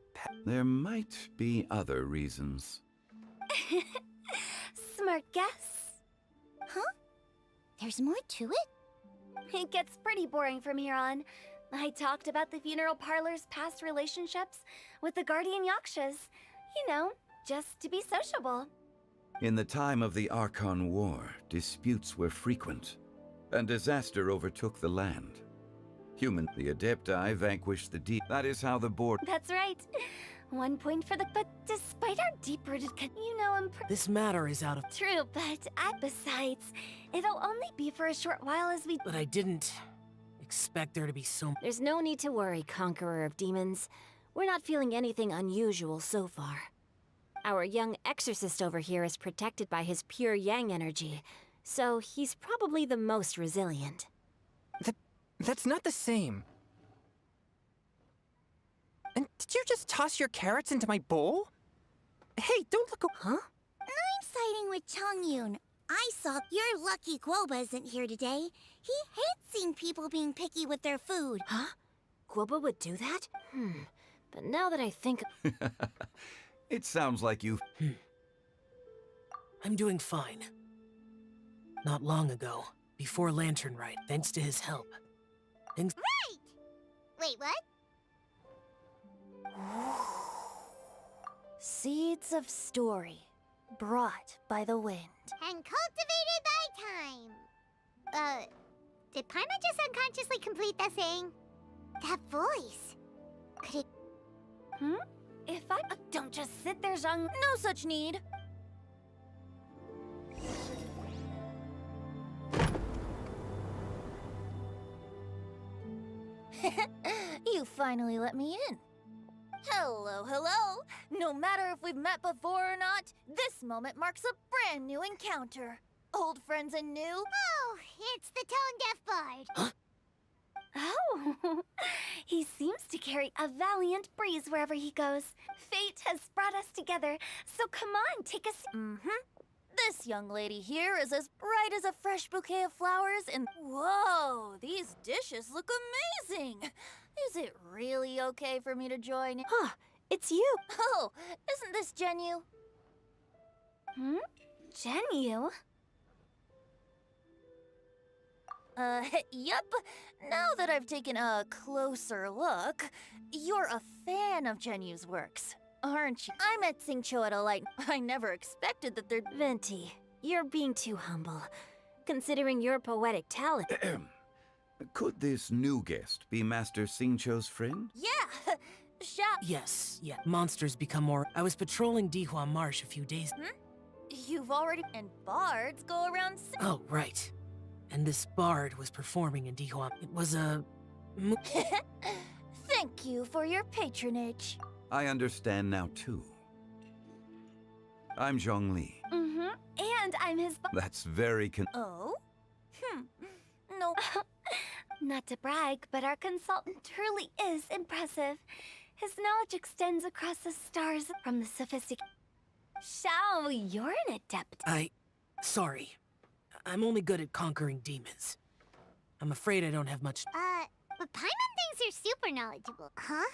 Speaker 10: There might be other reasons.
Speaker 4: smart guess. Huh? There's more to it? It gets pretty boring from here on. I talked about the funeral parlor's past relationships with the Guardian Yakshas. You know, just to be sociable.
Speaker 10: In the time of the Archon War, disputes were frequent, and disaster overtook the land. The Adepti vanquished the deep. That is how the board...
Speaker 4: That's right. 1 point for the... But despite our deep-rooted
Speaker 5: This matter is out of...
Speaker 4: True, but besides, it'll only be for a short while as we...
Speaker 5: But I didn't expect there to be so...
Speaker 1: There's no need to worry, Conqueror of Demons. We're not feeling anything unusual so far. Our young exorcist over here is protected by his pure yang energy, so he's probably the most resilient.
Speaker 18: That's not the same. And did you just toss your carrots into my bowl? Hey, don't look...
Speaker 1: Huh?
Speaker 3: I'm siding with Chongyun. I saw you're lucky Guoba isn't here today. He hates seeing people being picky with their food.
Speaker 1: Huh? Guoba would do that? But now that I think...
Speaker 10: It sounds like you...
Speaker 5: I'm doing fine. Not long ago, before Lantern Rite, thanks to his help. Things...
Speaker 3: Right! Wait, what?
Speaker 1: Seeds of story, brought by the wind.
Speaker 3: And cultivated by time. Did Paimon just unconsciously complete that saying? That voice. Could it...
Speaker 4: If I... don't just sit there, Zhang. No such need. You finally let me in. Hello, hello. No matter if we've met before or not, this moment marks a brand new encounter. Old friends and new.
Speaker 3: Oh, it's the tone-deaf bard.
Speaker 4: Oh, he seems to carry a valiant breeze wherever he goes. Fate has brought us together, so come on, take a seat. This young lady here is as bright as a fresh bouquet of flowers and... Whoa, these dishes look amazing! Is it really okay for me to join?
Speaker 1: Huh, it's you!
Speaker 4: Oh, isn't this Genyu? Genyu? Yep. Now that I've taken a closer look, you're a fan of Genyu's works, aren't you? I met Xingqiu at a light. I never expected that there'd...
Speaker 1: Venti, you're being too humble, considering your poetic talent.
Speaker 10: Could this new guest be Master Xingqiu's friend?
Speaker 4: Yeah!
Speaker 5: Yes. Monsters become more... I was patrolling Dihua Marsh a few days...
Speaker 4: You've already... And bards go around...
Speaker 5: Oh, right. And this bard was performing in Dihua. It was a...
Speaker 4: Thank you for your patronage.
Speaker 10: I understand now, too. I'm Zhongli.
Speaker 4: And I'm his...
Speaker 10: That's very
Speaker 4: Oh? No. Not to brag, but our consultant truly is impressive. His knowledge extends across the stars from the sophisticated... Shao, you're an adept.
Speaker 5: Sorry. I'm only good at conquering demons. I'm afraid I don't have much...
Speaker 3: But Paimon thinks you're super knowledgeable. Huh?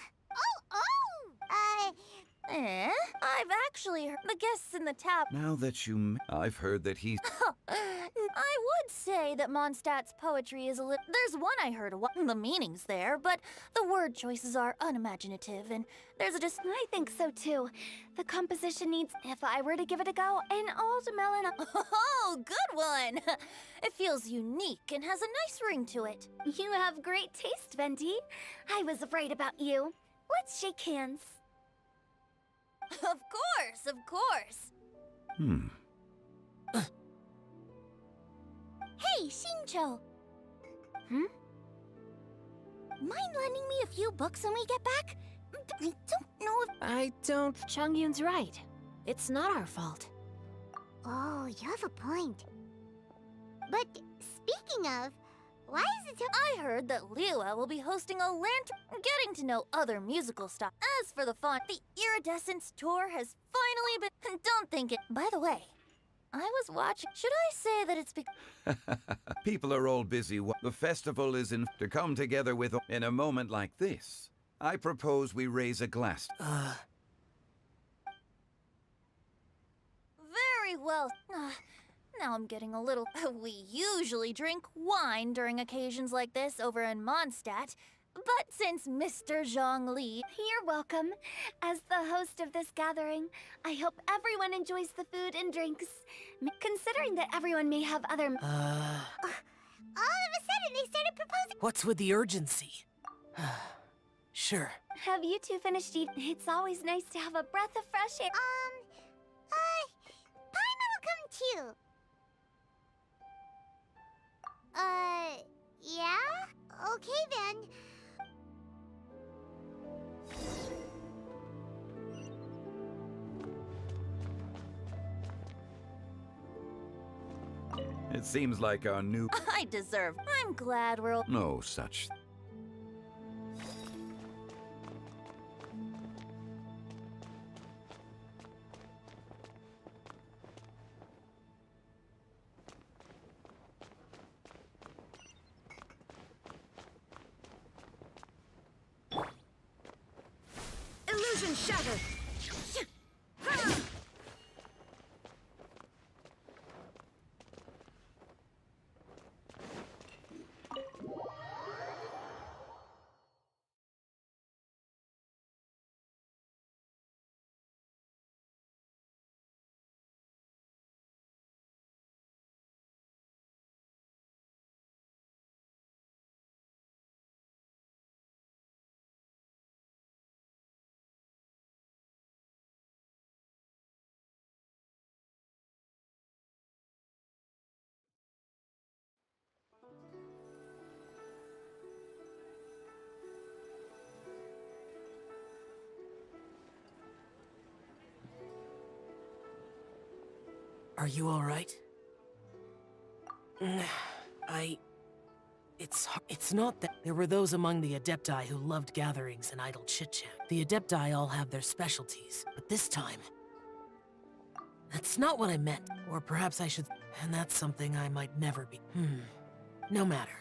Speaker 4: I've actually heard the guests in the tap...
Speaker 10: Now that you... I've heard that he's...
Speaker 4: I would say that Mondstadt's poetry is a little... There's one I heard, the meaning's there, but the word choices are unimaginative, and there's a just... I think so, too. The composition needs, if I were to give it a go, an old melon... Oh, good one! It feels unique and has a nice ring to it. You have great taste, Venti. I was right about you. Let's shake hands.
Speaker 12: Of course, of course.
Speaker 4: Hey, Shincho! Mind lending me a few books when we get back? I don't know if...
Speaker 18: I don't...
Speaker 1: Chongyun's right. It's not our fault.
Speaker 3: Oh, you have a point. But speaking of, why is it so...
Speaker 12: I heard that Liwa will be hosting a lantern, getting to know other musical stuff. As for the font, the Iridescence tour has finally been... Don't think it... By the way, I was watching... Should I say that it's because...
Speaker 10: People are all busy. The festival is to come together with... In a moment like this, I propose we raise a glass.
Speaker 12: Very well. Now I'm getting a little... We usually drink wine during occasions like this over in Mondstadt. But since Mr. Zhongli...
Speaker 4: You're welcome. As the host of this gathering, I hope everyone enjoys the food and drinks. Considering that everyone may have other...
Speaker 3: All of a sudden, they started proposing...
Speaker 5: What's with the urgency? Sure.
Speaker 4: Have you two finished eating? It's always nice to have a breath of fresh air.
Speaker 3: Paimon will come too. Yeah? Okay then.
Speaker 10: It seems like our new...
Speaker 12: I deserve... I'm glad we're...
Speaker 10: No such...
Speaker 12: Illusion shattered!
Speaker 5: Are you all right? It's not that... There were those among the Adepti who loved gatherings and idle chit-chat. The Adepti all have their specialties, but this time... That's not what I meant. Or perhaps I should... And that's something I might never be... No matter.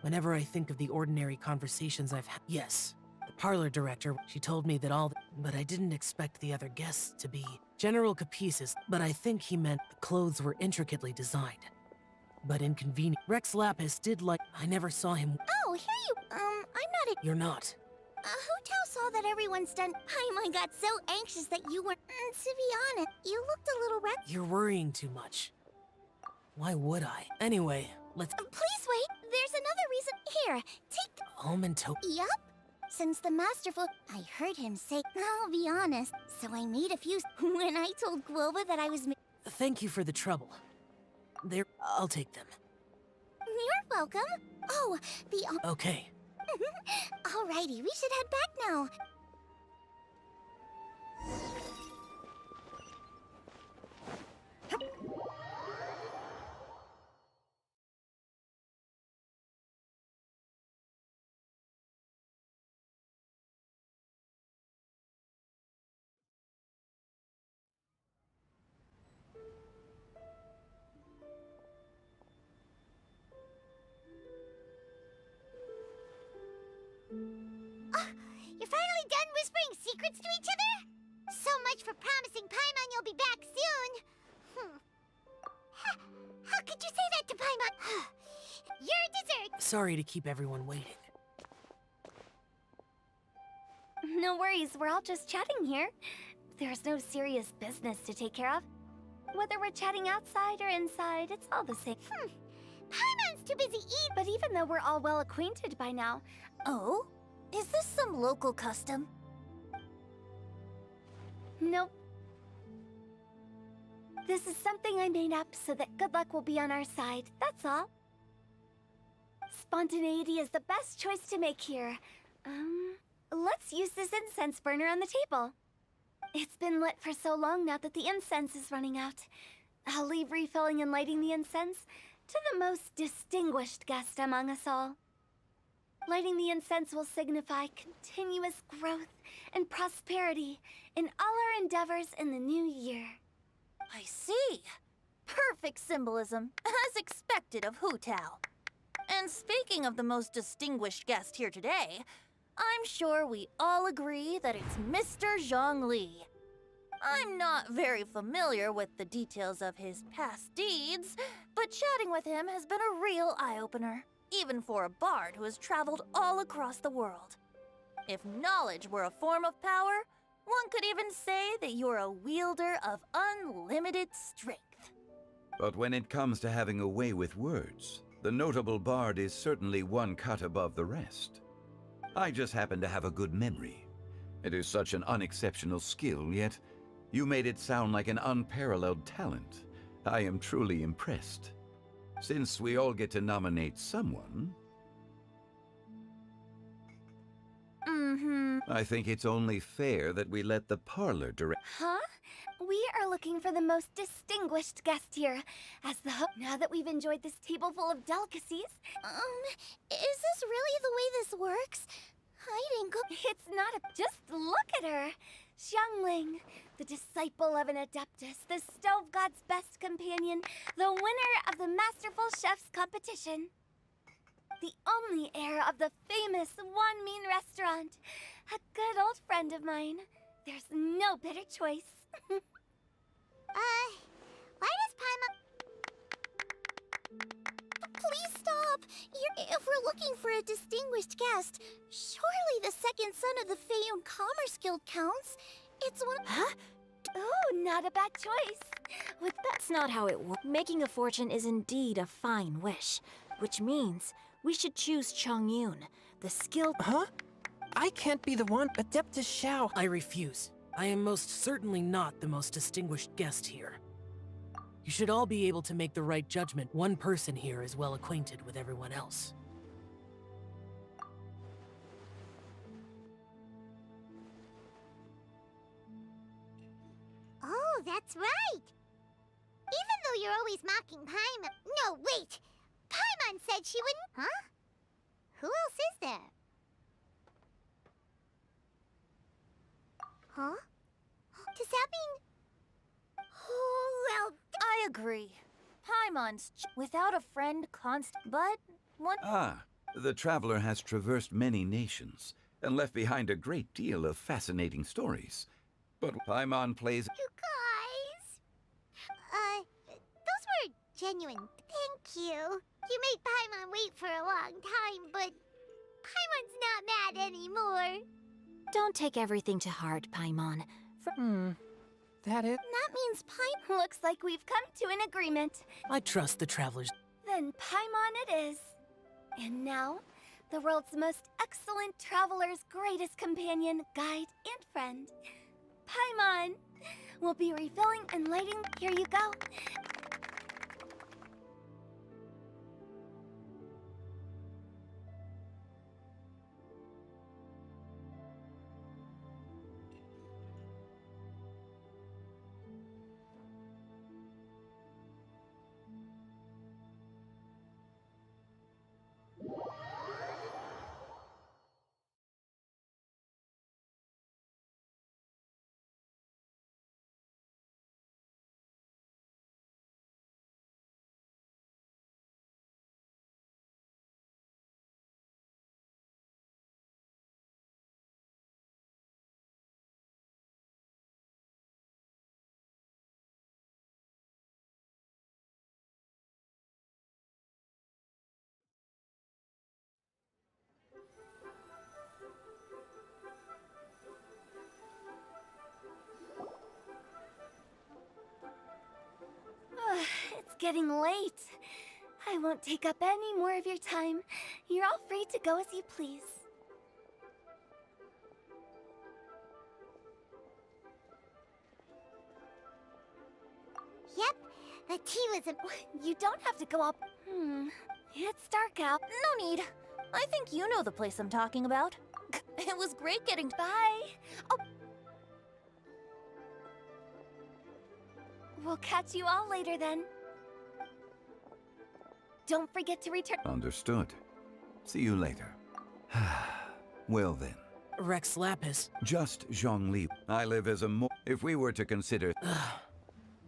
Speaker 5: Whenever I think of the ordinary conversations I've had... Yes, the parlor director, she told me that all... But I didn't expect the other guests to be... General Capices, but I think he meant the clothes were intricately designed. But inconvenient. Rex Lapis did like... I never saw him...
Speaker 4: Oh, here you... I'm not a...
Speaker 5: You're not.
Speaker 4: Hotel saw that everyone's done... Paimon got so anxious that you weren't... To be honest, you looked a little wrecked.
Speaker 5: You're worrying too much. Why would I? Anyway, let's...
Speaker 4: Please wait, there's another reason. Here, take the...
Speaker 5: Almond toast.
Speaker 4: Yup. Since the masterful... I heard him say... I'll be honest. So I made a few... When I told Guoba that I was...
Speaker 5: Thank you for the trouble. I'll take them.
Speaker 4: You're welcome. Oh, the...
Speaker 5: Okay.
Speaker 4: Alrighty, we should head back now.
Speaker 3: You're finally done whispering secrets to each other? So much for promising Paimon you'll be back soon. How could you say that to Paimon? Your dessert!
Speaker 5: Sorry to keep everyone waiting.
Speaker 4: No worries, we're all just chatting here. There's no serious business to take care of. Whether we're chatting outside or inside, it's all the same.
Speaker 3: Paimon's too busy eating.
Speaker 4: But even though we're all well acquainted by now...
Speaker 12: Oh? Is this some local custom?
Speaker 4: Nope. This is something I made up so that good luck will be on our side, that's all. Spontaneity is the best choice to make here. Let's use this incense burner on the table. It's been lit for so long now that the incense is running out. I'll leave refilling and lighting the incense to the most distinguished guest among us all. Lighting the incense will signify continuous growth and prosperity in all our endeavors in the new year.
Speaker 20: I see. Perfect symbolism, as expected of Hu Tao. And speaking of the most distinguished guest here today, I'm sure we all agree that it's Mr. Zhongli. I'm not very familiar with the details of his past deeds, but chatting with him has been a real eye-opener, even for a bard who has traveled all across the world. If knowledge were a form of power, one could even say that you're a wielder of unlimited strength.
Speaker 10: But when it comes to having a way with words, the notable bard is certainly one cut above the rest. I just happen to have a good memory. It is such an unexceptional skill, yet you made it sound like an unparalleled talent. I am truly impressed. Since we all get to nominate someone, I think it's only fair that we let the parlor direct.
Speaker 4: Huh? We are looking for the most distinguished guest here. As the now that we've enjoyed this table full of delicacies.
Speaker 3: Is this really the way this works? I didn't go.
Speaker 4: It's not a. Just look at her. Xiangling, the disciple of an adeptus, the stove god's best companion, the winner of the Masterful Chef's competition. The only heir of the famous One Mean restaurant. A good old friend of mine. There's no better choice.
Speaker 3: Why does Paimon... Please stop! If we're looking for a distinguished guest, surely the second son of the Feiyun Commerce Guild counts. It's one...
Speaker 1: Huh?
Speaker 4: Oh, not a bad choice.
Speaker 1: That's not how it works. Making a fortune is indeed a fine wish, which means we should choose Chongyun, the skilled...
Speaker 18: Huh? I can't be the one. Adeptus Xiao.
Speaker 5: I refuse. I am most certainly not the most distinguished guest here. You should all be able to make the right judgment. One person here is well acquainted with everyone else.
Speaker 3: Oh, that's right! Even though you're always mocking Paimon... No, wait! Paimon said she wouldn't... Huh? Who else is there? Huh? Does that mean... Oh, well...
Speaker 20: I agree. Paimon's without a friend but one...
Speaker 10: Ah, the traveler has traversed many nations and left behind a great deal of fascinating stories. But Paimon plays...
Speaker 3: You guys... those were genuine. Thank you. You made Paimon wait for a long time, but... Paimon's not mad anymore.
Speaker 1: Don't take everything to heart, Paimon.
Speaker 18: That it?
Speaker 4: That means Paimon... Looks like we've come to an agreement.
Speaker 5: I trust the travelers.
Speaker 4: Then Paimon it is. And now, the world's most excellent traveler's greatest companion, guide, and friend. Paimon! We'll be refilling and lighting. Here you go. It's getting late. I won't take up any more of your time. You're all free to go as you please.
Speaker 3: tea was a...
Speaker 4: You don't have to go up. It's dark out.
Speaker 20: No need. I think you know the place I'm talking about. It was great getting...
Speaker 4: Bye. Oh. We'll catch you all later then. Don't forget to return.
Speaker 10: Understood. See you later. Well then.
Speaker 5: Rex Lapis.
Speaker 10: Just Zhongli. I live as a if we were to consider...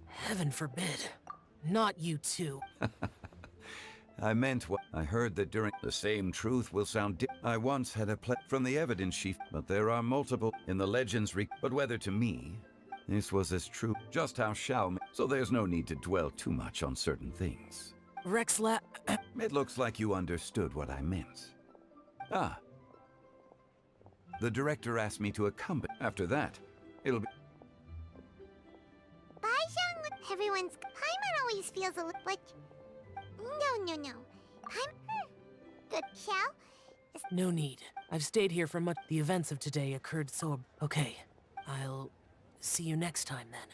Speaker 5: Heaven forbid. Not you too.
Speaker 10: I meant what I heard that during the same truth will sound I once had a from the evidence sheet, but there are multiple in the legends but whether to me, this was as true. Just how shall so there's no need to dwell too much on certain things.
Speaker 5: Rex
Speaker 10: It looks like you understood what I meant. Ah. The director asked me to accompany. After that, it'll be...
Speaker 3: Bye, Zhang. Everyone's... Paimon always feels a little like... No. Good chow?
Speaker 5: No need. I've stayed here for much. The events of today occurred so... Okay. I'll see you next time then.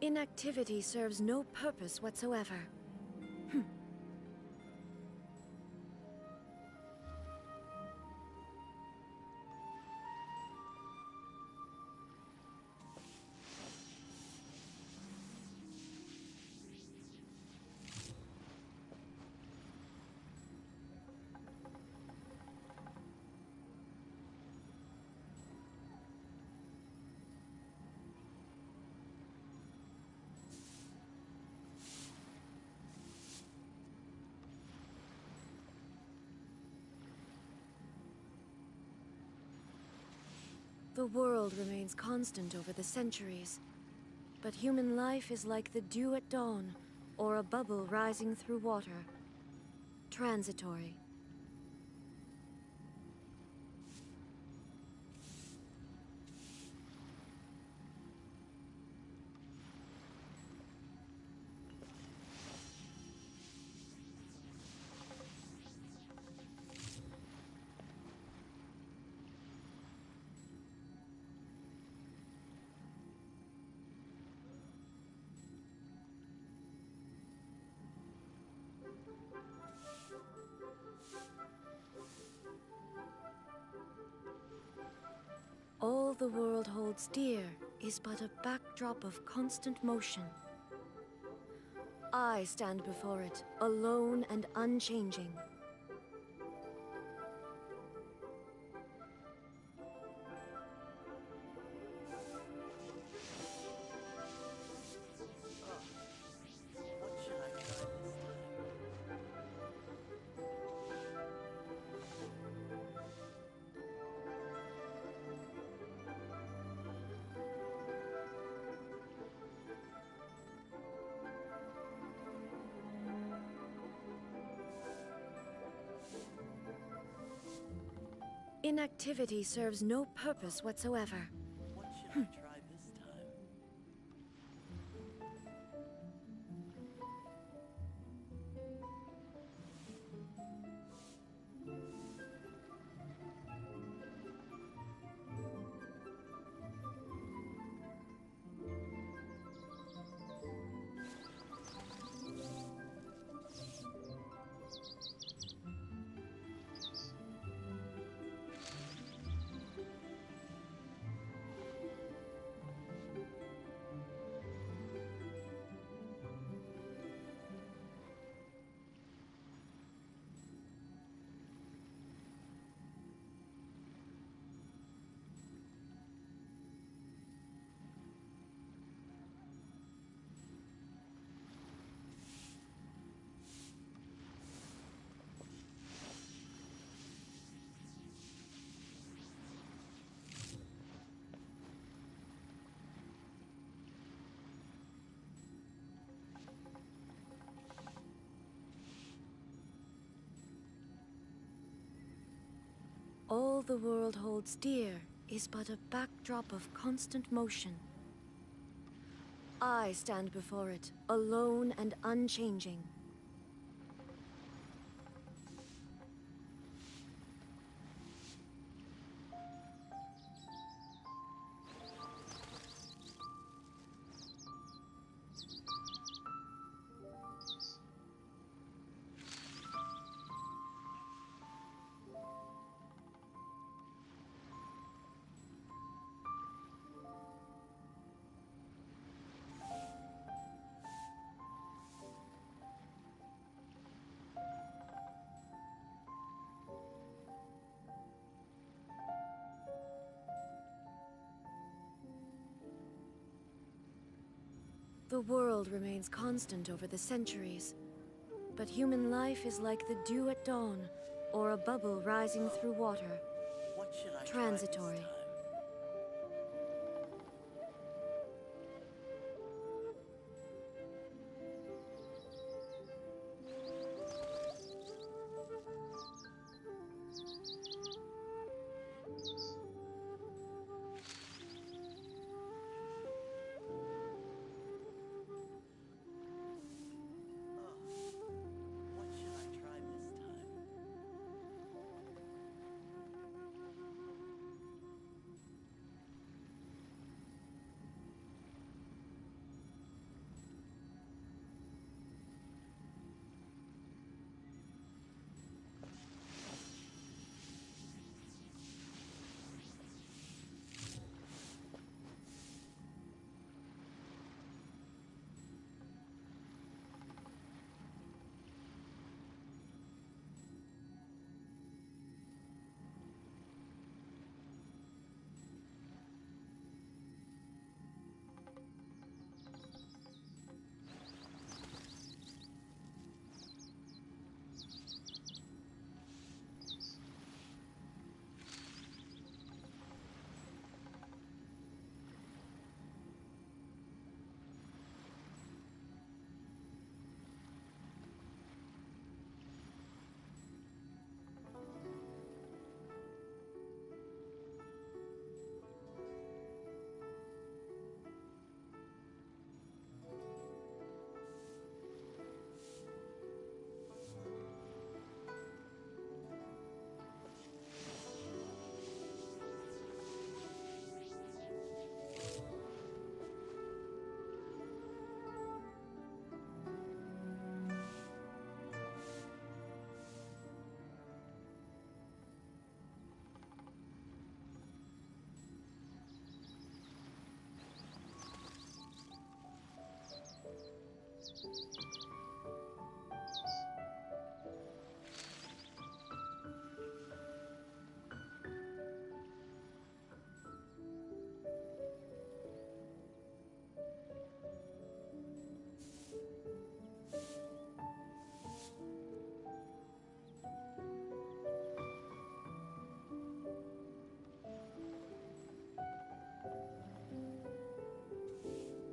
Speaker 21: Inactivity serves no purpose whatsoever. The world remains constant over the centuries, but human life is like the dew at dawn, or a bubble rising through water. Transitory. All the world holds dear is but a backdrop of constant motion. I stand before it, alone and unchanging. Inactivity serves no purpose whatsoever.
Speaker 14: What should I try this time?
Speaker 21: All the world holds dear is but a backdrop of constant motion. I stand before it, alone and unchanging. The world remains constant over the centuries, but human life is like the dew at dawn, or a bubble rising through water.
Speaker 14: What should I
Speaker 21: Transitory.
Speaker 14: try this time? What should I try this time?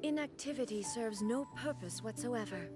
Speaker 21: Inactivity serves no purpose whatsoever.